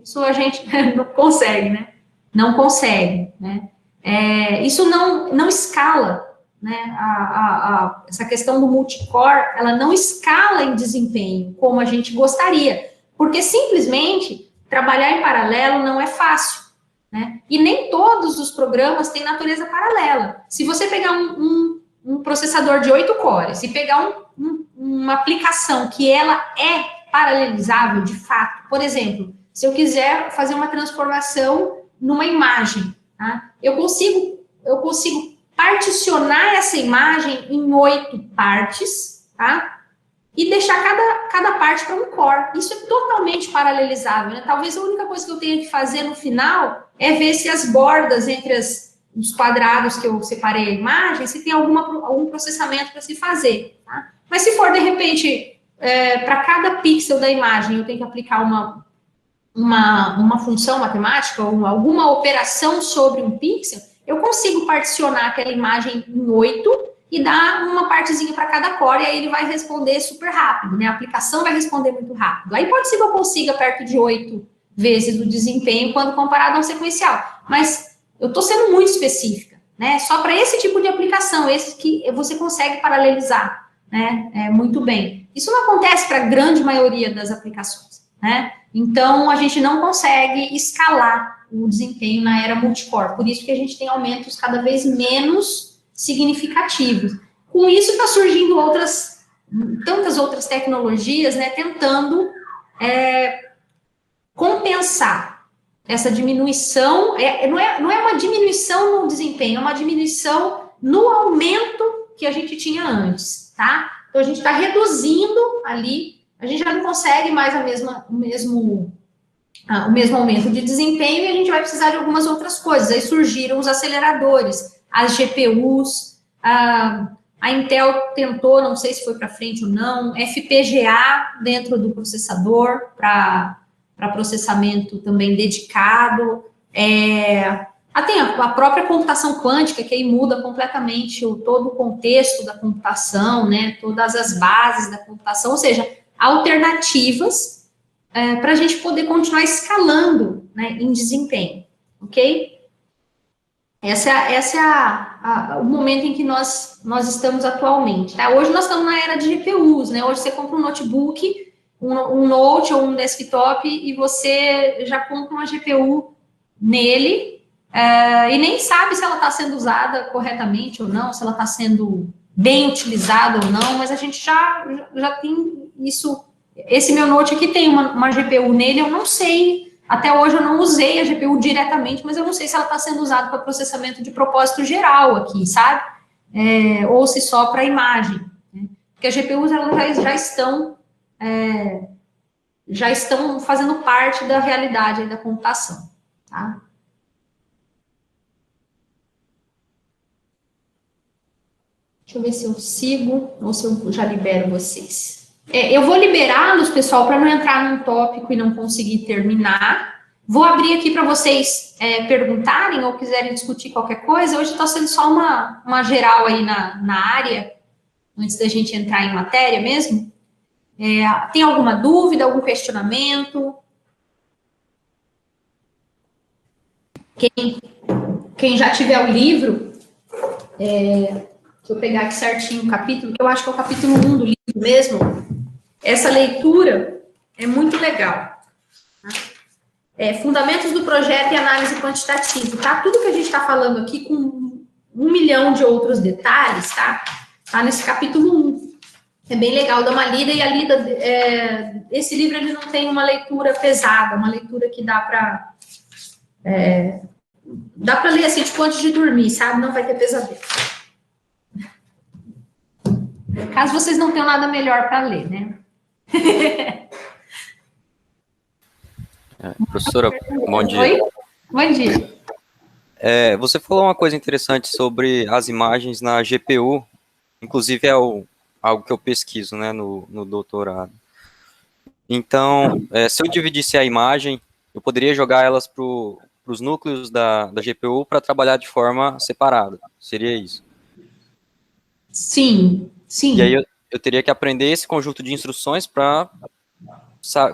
Isso a gente não consegue, né? Não consegue, né? Isso não escala, né? Essa questão do multicore, ela não escala em desempenho como a gente gostaria, porque simplesmente trabalhar em paralelo não é fácil, né? E nem todos os programas têm natureza paralela. Se você pegar um processador de 8 cores e pegar uma aplicação que ela é paralelizável de fato, por exemplo, se eu quiser fazer uma transformação numa imagem, tá? Eu consigo particionar essa imagem em 8 partes, tá? E deixar cada parte para um core. Isso é totalmente paralelizável, né? Talvez a única coisa que eu tenha que fazer no final é ver se as bordas entre os quadrados que eu separei a imagem, se tem algum processamento para se fazer, tá? Mas se for, de repente, para cada pixel da imagem eu tenho que aplicar uma função matemática ou alguma operação sobre um pixel, eu consigo particionar aquela imagem em 8 e dar uma partezinha para cada core, e aí ele vai responder super rápido, né? A aplicação vai responder muito rápido. Aí pode ser que eu consiga perto de 8 vezes o desempenho quando comparado a um sequencial, mas eu estou sendo muito específica, né? Só para esse tipo de aplicação, esses que você consegue paralelizar, né? Muito bem. Isso não acontece para a grande maioria das aplicações. né? Então, a gente não consegue escalar o desempenho na era multicore, por isso que a gente tem aumentos cada vez menos significativos. Com isso, está surgindo tantas outras tecnologias, né, tentando compensar essa diminuição, não é uma diminuição no desempenho, é uma diminuição no aumento que a gente tinha antes, tá? Então, a gente está reduzindo ali, a gente já não consegue mais o mesmo aumento de desempenho e a gente vai precisar de algumas outras coisas. Aí surgiram os aceleradores, as GPUs, a Intel tentou, não sei se foi para frente ou não, FPGA dentro do processador para processamento também dedicado. Tem a própria computação quântica, que aí muda completamente todo o contexto da computação, né, todas as bases da computação, ou seja, alternativas para a gente poder continuar escalando, né, em desempenho, ok? Esse é o momento em que nós estamos atualmente, tá? Hoje nós estamos na era de GPUs, né? Hoje você compra um notebook, um Note ou um desktop e você já compra uma GPU nele e nem sabe se ela está sendo usada corretamente ou não, se ela está sendo bem utilizada ou não, mas a gente já tem isso. Esse meu Note aqui tem uma GPU nele, eu não sei. Até hoje eu não usei a GPU diretamente, mas eu não sei se ela está sendo usada para processamento de propósito geral aqui, sabe? Ou se só para imagem. Né? Porque as GPUs elas já estão fazendo parte da realidade da computação. Tá? Deixa eu ver se eu sigo ou se eu já libero vocês. Eu vou liberá-los, pessoal, para não entrar num tópico e não conseguir terminar. Vou abrir aqui para vocês perguntarem ou quiserem discutir qualquer coisa. Hoje está sendo só uma geral aí na área, antes da gente entrar em matéria mesmo. Tem alguma dúvida, algum questionamento? Quem já tiver o livro, deixa eu pegar aqui certinho o capítulo, que eu acho que é o capítulo 1 do livro mesmo. Essa leitura é muito legal. Fundamentos do projeto e análise quantitativa, tá? Tudo que a gente está falando aqui com 1 milhão de outros detalhes, tá? Tá nesse capítulo 1. É bem legal dar uma lida, e a lida, esse livro ele não tem uma leitura pesada, uma leitura que dá para ler assim, tipo, antes de dormir, sabe? Não vai ter pesadelo. Caso vocês não tenham nada melhor para ler, né? Professora, bom dia. Oi? Bom dia. Você falou uma coisa interessante sobre as imagens na GPU, inclusive algo que eu pesquiso, né, no doutorado. Então, se eu dividisse a imagem, eu poderia jogar elas para os núcleos da GPU para trabalhar de forma separada, seria isso? Sim, sim. E aí eu teria que aprender esse conjunto de instruções para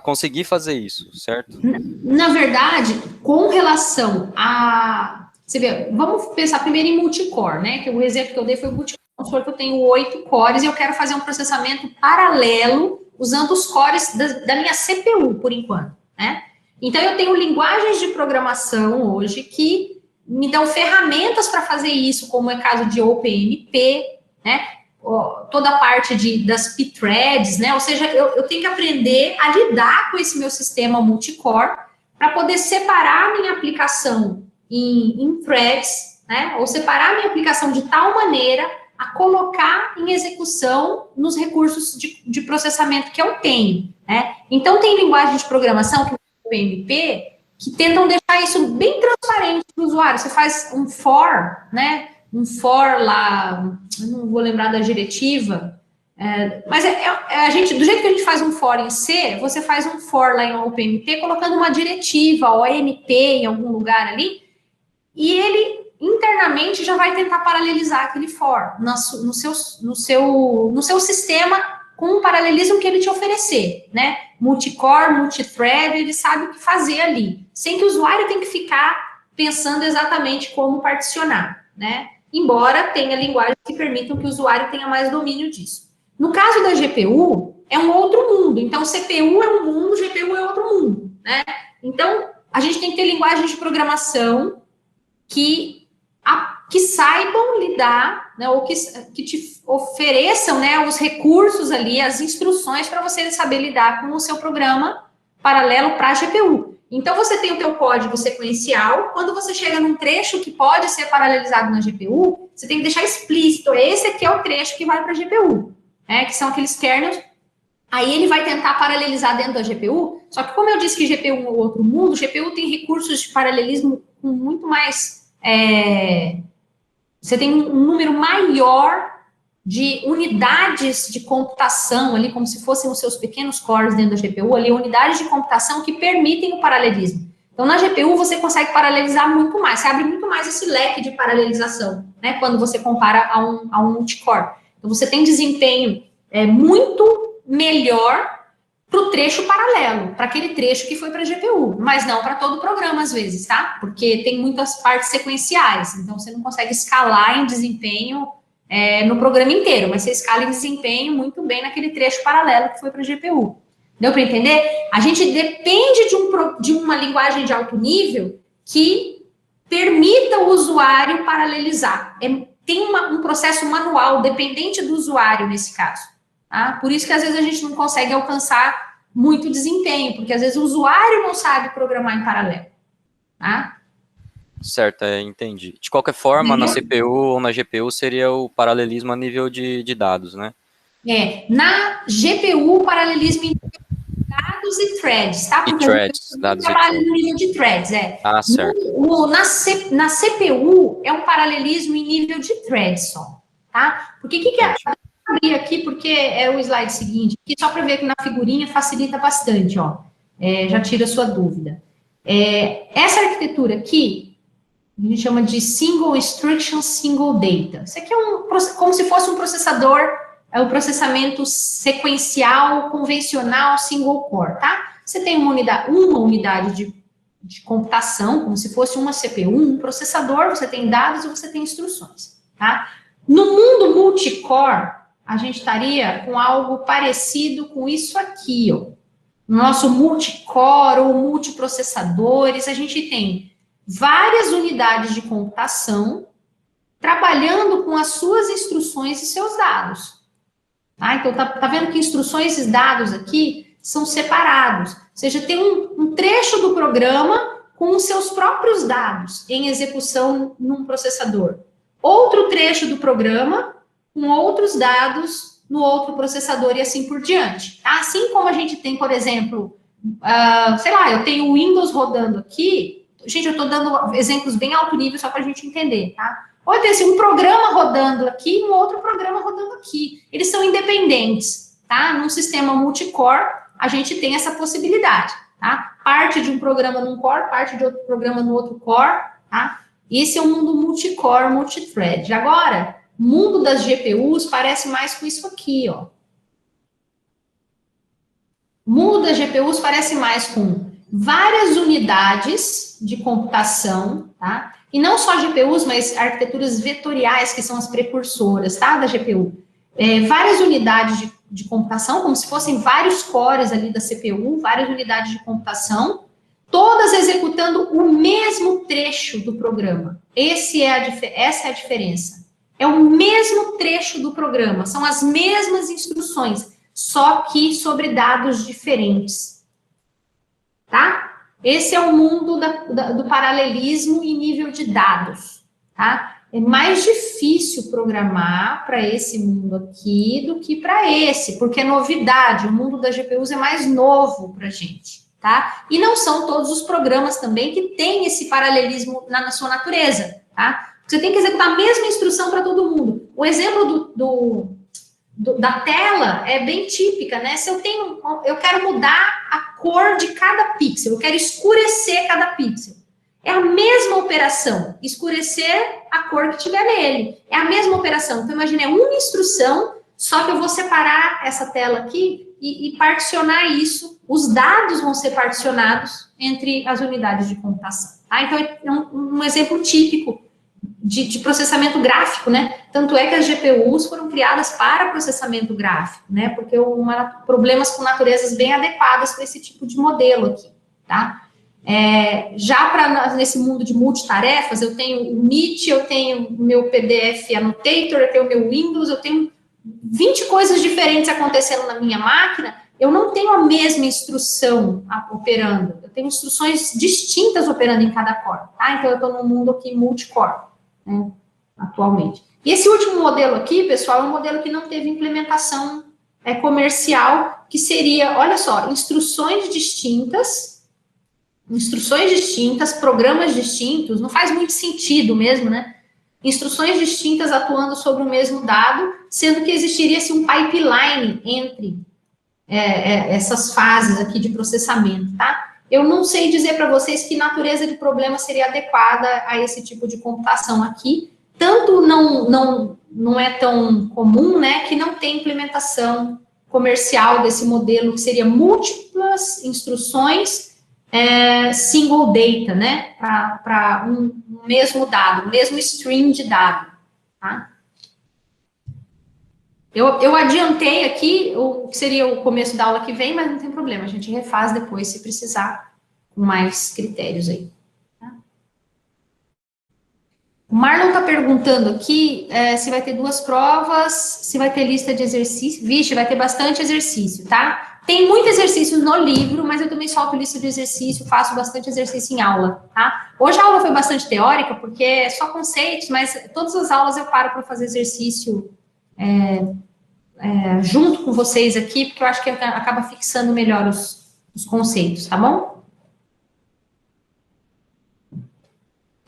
conseguir fazer isso, certo? Na verdade, com relação a... Você vê, vamos pensar primeiro em multicore, né? Que o exemplo que eu dei foi o multicore. Vamos supor que eu tenho 8 cores e eu quero fazer um processamento paralelo usando os cores da minha CPU, por enquanto, né? Então, eu tenho linguagens de programação hoje que me dão ferramentas para fazer isso, como é o caso de OpenMP, né? Toda a parte das pthreads, né? Ou seja, eu tenho que aprender a lidar com esse meu sistema multicore para poder separar a minha aplicação em threads, né? Ou separar a minha aplicação de tal maneira a colocar em execução nos recursos de processamento que eu tenho, né? Então, tem linguagem de programação, que é o PMP, que tentam deixar isso bem transparente para o usuário. Você faz um for, né? Um for lá, eu não vou lembrar da diretiva, mas a gente, do jeito que a gente faz um for em C, você faz um for lá em OpenMP, colocando uma diretiva, OMP em algum lugar ali, e ele internamente já vai tentar paralelizar aquele for no seu sistema com o paralelismo que ele te oferecer, né? Multicore, multithread, ele sabe o que fazer ali, sem que o usuário tenha que ficar pensando exatamente como particionar, né? Embora tenha linguagens que permitam que o usuário tenha mais domínio disso. No caso da GPU, é um outro mundo. Então, CPU é um mundo, GPU é outro mundo, né? Então, a gente tem que ter linguagens de programação que saibam lidar, né, ou que te ofereçam, né, os recursos ali, as instruções para você saber lidar com o seu programa paralelo para a GPU. Então, você tem o teu código sequencial, quando você chega num trecho que pode ser paralelizado na GPU, você tem que deixar explícito, esse aqui é o trecho que vai para a GPU, né, que são aqueles kernels. Aí ele vai tentar paralelizar dentro da GPU, só que como eu disse que GPU é outro mundo, GPU tem recursos de paralelismo com muito mais... você tem um número maior de unidades de computação ali, como se fossem os seus pequenos cores dentro da GPU, ali, unidades de computação que permitem o paralelismo. Então, na GPU, você consegue paralelizar muito mais, você abre muito mais esse leque de paralelização, né, quando você compara a um multicore. Então, você tem desempenho muito melhor para o trecho paralelo, para aquele trecho que foi para a GPU, mas não para todo o programa, às vezes, tá? Porque tem muitas partes sequenciais, então você não consegue escalar em desempenho no programa inteiro, mas você escala em desempenho muito bem naquele trecho paralelo que foi para a GPU. Deu para entender? A gente depende de uma linguagem de alto nível que permita o usuário paralelizar. Tem um processo manual dependente do usuário nesse caso. Tá? Por isso que às vezes a gente não consegue alcançar muito desempenho, porque às vezes o usuário não sabe programar em paralelo. Tá? Certo, entendi. De qualquer forma, na CPU ou na GPU seria o paralelismo a nível de dados, né? Na GPU, o paralelismo em dados e threads, tá? Porque e threads, dados trabalha e threads. no nível de threads, Ah, certo. Na CPU, é um paralelismo em nível de threads só, tá? Porque o que é... Vou abrir aqui, porque é o slide seguinte, aqui, só para ver que na figurinha facilita bastante, ó. Já tira a sua dúvida. Essa arquitetura aqui, a gente chama de Single Instruction, Single Data. Isso aqui é como se fosse um processador, o processamento sequencial, convencional, single core, tá? Você tem uma unidade de computação, como se fosse uma CPU, um processador, você tem dados e você tem instruções, tá? No mundo multicore, a gente estaria com algo parecido com isso aqui, ó. No nosso multicore ou multiprocessadores, a gente tem várias unidades de computação trabalhando com as suas instruções e seus dados. Tá? Então, tá vendo que instruções e dados aqui são separados. Ou seja, tem um trecho do programa com os seus próprios dados em execução num processador. Outro trecho do programa com outros dados no outro processador e assim por diante. Tá? Assim como a gente tem, por exemplo, sei lá, eu tenho o Windows rodando aqui. Gente, eu estou dando exemplos bem alto nível só para a gente entender, tá? Ou tem assim, um programa rodando aqui e um outro programa rodando aqui. Eles são independentes, tá? Num sistema multicore, a gente tem essa possibilidade, tá? Parte de um programa num core, parte de outro programa no outro core, tá? Esse é o mundo multicore, multithread. Agora, o mundo das GPUs parece mais com isso aqui, ó. O mundo das GPUs parece mais com várias unidades de computação, tá? E não só GPUs, mas arquiteturas vetoriais, que são as precursoras, tá? Da GPU. Várias unidades de computação, como se fossem vários cores ali da CPU, várias unidades de computação, todas executando o mesmo trecho do programa. Essa é a diferença. É o mesmo trecho do programa, são as mesmas instruções, só que sobre dados diferentes. Tá? Esse é o mundo do paralelismo em nível de dados, tá? É mais difícil programar para esse mundo aqui do que para esse, porque é novidade, o mundo das GPUs é mais novo para a gente, tá? E não são todos os programas também que têm esse paralelismo na sua natureza, tá? Você tem que executar a mesma instrução para todo mundo. O exemplo da tela é bem típica, né? Se eu quero mudar a cor de cada pixel, eu quero escurecer cada pixel. É a mesma operação, escurecer a cor que tiver nele. É a mesma operação. Então, imagina, é uma instrução, só que eu vou separar essa tela aqui e particionar isso. Os dados vão ser particionados entre as unidades de computação. Tá? Então, é um exemplo típico de processamento gráfico, né? Tanto é que as GPUs foram criadas para processamento gráfico, né? Porque problemas com naturezas bem adequadas para esse tipo de modelo aqui, tá? Já nesse mundo de multitarefas, eu tenho o Meet, eu tenho o meu PDF Annotator, eu tenho o meu Windows, eu tenho 20 coisas diferentes acontecendo na minha máquina, eu não tenho a mesma instrução operando, eu tenho instruções distintas operando em cada core, tá? Então, eu estou num mundo aqui multicore, né, atualmente. E esse último modelo aqui, pessoal, é um modelo que não teve implementação comercial, que seria, olha só, instruções distintas, programas distintos, não faz muito sentido mesmo, né? Instruções distintas atuando sobre o mesmo dado, sendo que existiria assim, um pipeline entre essas fases aqui de processamento, tá? Eu não sei dizer para vocês que natureza de problema seria adequada a esse tipo de computação aqui, tanto não é tão comum, né, que não tem implementação comercial desse modelo, que seria múltiplas instruções, single data, né, para um mesmo dado, um mesmo stream de dado, tá? Eu adiantei aqui o que seria o começo da aula que vem, mas não tem problema, a gente refaz depois, se precisar, com mais critérios aí. Tá? O Marlon está perguntando aqui se vai ter 2 provas, se vai ter lista de exercício. Vixe, vai ter bastante exercício, tá? Tem muito exercício no livro, mas eu também solto lista de exercício, faço bastante exercício em aula, tá? Hoje a aula foi bastante teórica, porque é só conceitos, mas todas as aulas eu paro para fazer exercício junto com vocês aqui, porque eu acho que acaba fixando melhor os conceitos, tá bom?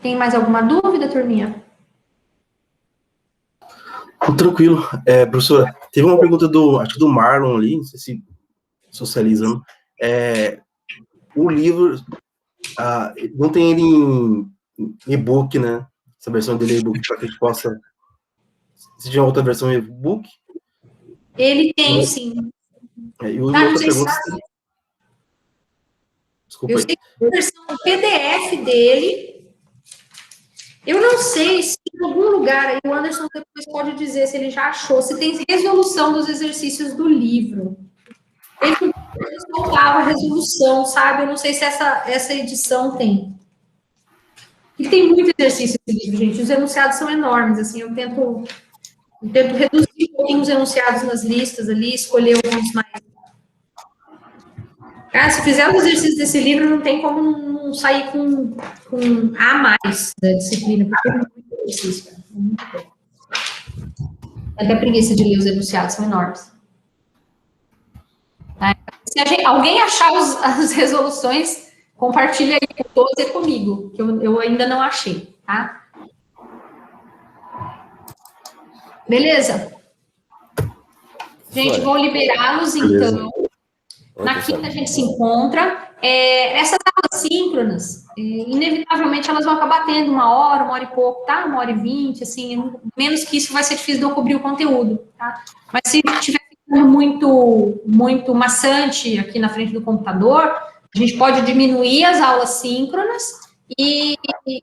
Tem mais alguma dúvida, turminha? Tranquilo. Professora, teve uma pergunta acho que do Marlon ali, não sei se socializando. O livro, não tem ele em e-book, né? Essa versão dele é e-book, para que a gente possa... Se tiver outra versão e-book... Ele tem, sim. E outra pergunta... Desculpa aí. Eu sei que a versão PDF dele... Eu não sei se em algum lugar aí o Anderson depois pode dizer se ele já achou, se tem resolução dos exercícios do livro. Ele soltava a resolução, sabe? Eu não sei se essa edição tem. E tem muito exercício nesse livro, gente. Os enunciados são enormes, assim, eu tento reduzir um pouquinho os enunciados nas listas ali, escolher alguns mais. Cara, se fizer os exercícios desse livro, não tem como não sair com A mais da disciplina, porque é muito exercício, cara. É muito bom. Até preguiça de ler os enunciados, são enormes. Tá? Se alguém achar as resoluções, compartilha aí com todos e comigo, que eu ainda não achei, tá? Beleza? Gente, vou liberá-los, então. Na quinta a gente se encontra. Essas aulas síncronas, inevitavelmente elas vão acabar tendo 1 hora e pouco, tá? 1h20, assim, menos que isso vai ser difícil de eu cobrir o conteúdo, tá? Mas se tiver ficando muito maçante aqui na frente do computador, a gente pode diminuir as aulas síncronas e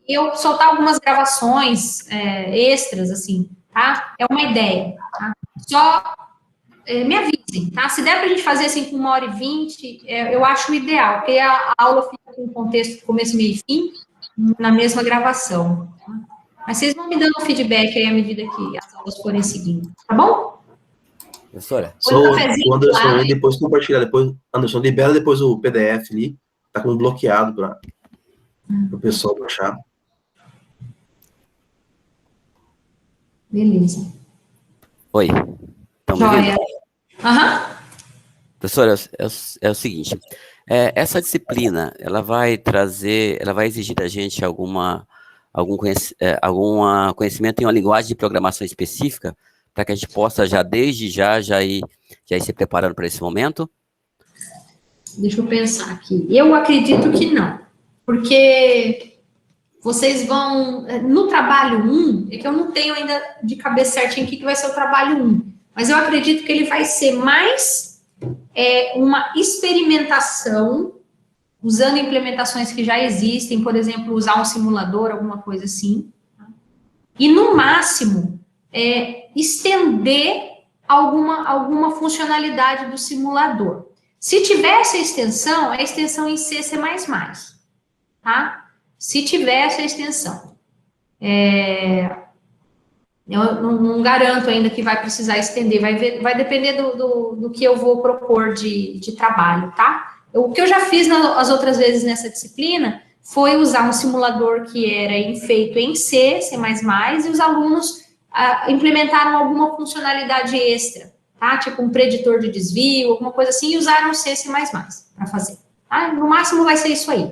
eu soltar algumas gravações extras, assim, tá? É uma ideia, tá? Só me avisem, tá? Se der para a gente fazer assim com 1h20, eu acho o ideal, porque a aula fica com contexto começo, meio e fim, na mesma gravação. Tá? Mas vocês vão me dando feedback aí à medida que as aulas forem seguindo, tá bom? Professora. Só o Anderson aí, depois compartilhar, Anderson, libera depois o PDF ali, tá com bloqueado para o pessoal baixar. Beleza. Oi. Joia. Professora, é o seguinte, essa disciplina, ela vai exigir da gente algum conhecimento em uma linguagem de programação específica, para que a gente possa desde já ir se preparando para esse momento? Deixa eu pensar aqui. Eu acredito que não, porque vocês vão... No trabalho 1, é que eu não tenho ainda de cabeça certinho o que vai ser o trabalho 1, mas eu acredito que ele vai ser mais uma experimentação, usando implementações que já existem, por exemplo, usar um simulador, alguma coisa assim. e, no máximo, estender alguma funcionalidade do simulador. Se tiver essa extensão, é a extensão em C++, tá? Se tiver essa extensão. Eu não garanto ainda que vai precisar estender, vai depender do que eu vou propor de trabalho, tá? O que eu já fiz as outras vezes nessa disciplina foi usar um simulador que era feito em C++, e os alunos implementaram alguma funcionalidade extra, tá? Tipo um preditor de desvio, alguma coisa assim, e usaram C++ para fazer. Tá? No máximo vai ser isso aí.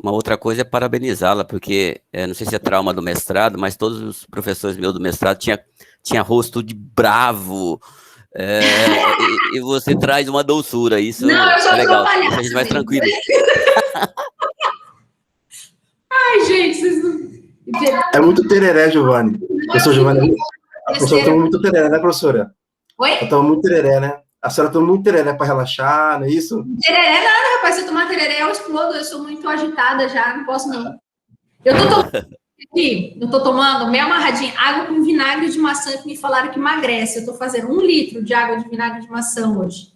Uma outra coisa é parabenizá-la, porque não sei se é trauma do mestrado, mas todos os professores meus do mestrado tinha rosto de bravo, e você traz uma doçura, isso não, eu sou é legal, palhaça, deixa a gente mais tranquilo. Ai, gente, vocês não... É muito tereré, Giovanni. Professor Giovanni, a professora toma muito tereré, né, professora? Oi? Ela toma muito tereré, né? A senhora toma muito tereré para relaxar, não é isso? Tereré nada, rapaz. Se eu tomar tereré, eu explodo. Eu sou muito agitada já, não posso não. Eu tô tomando aqui, eu tô tomando meio amarradinho, água com vinagre de maçã, que me falaram que emagrece. Eu tô fazendo 1 litro de água de vinagre de maçã hoje.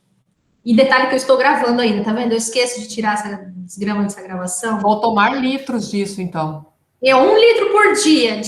E detalhe que eu estou gravando ainda, tá vendo? Eu esqueço de tirar essa desgrama dessa gravação. Vou tomar litros disso, então. 1 litro por dia.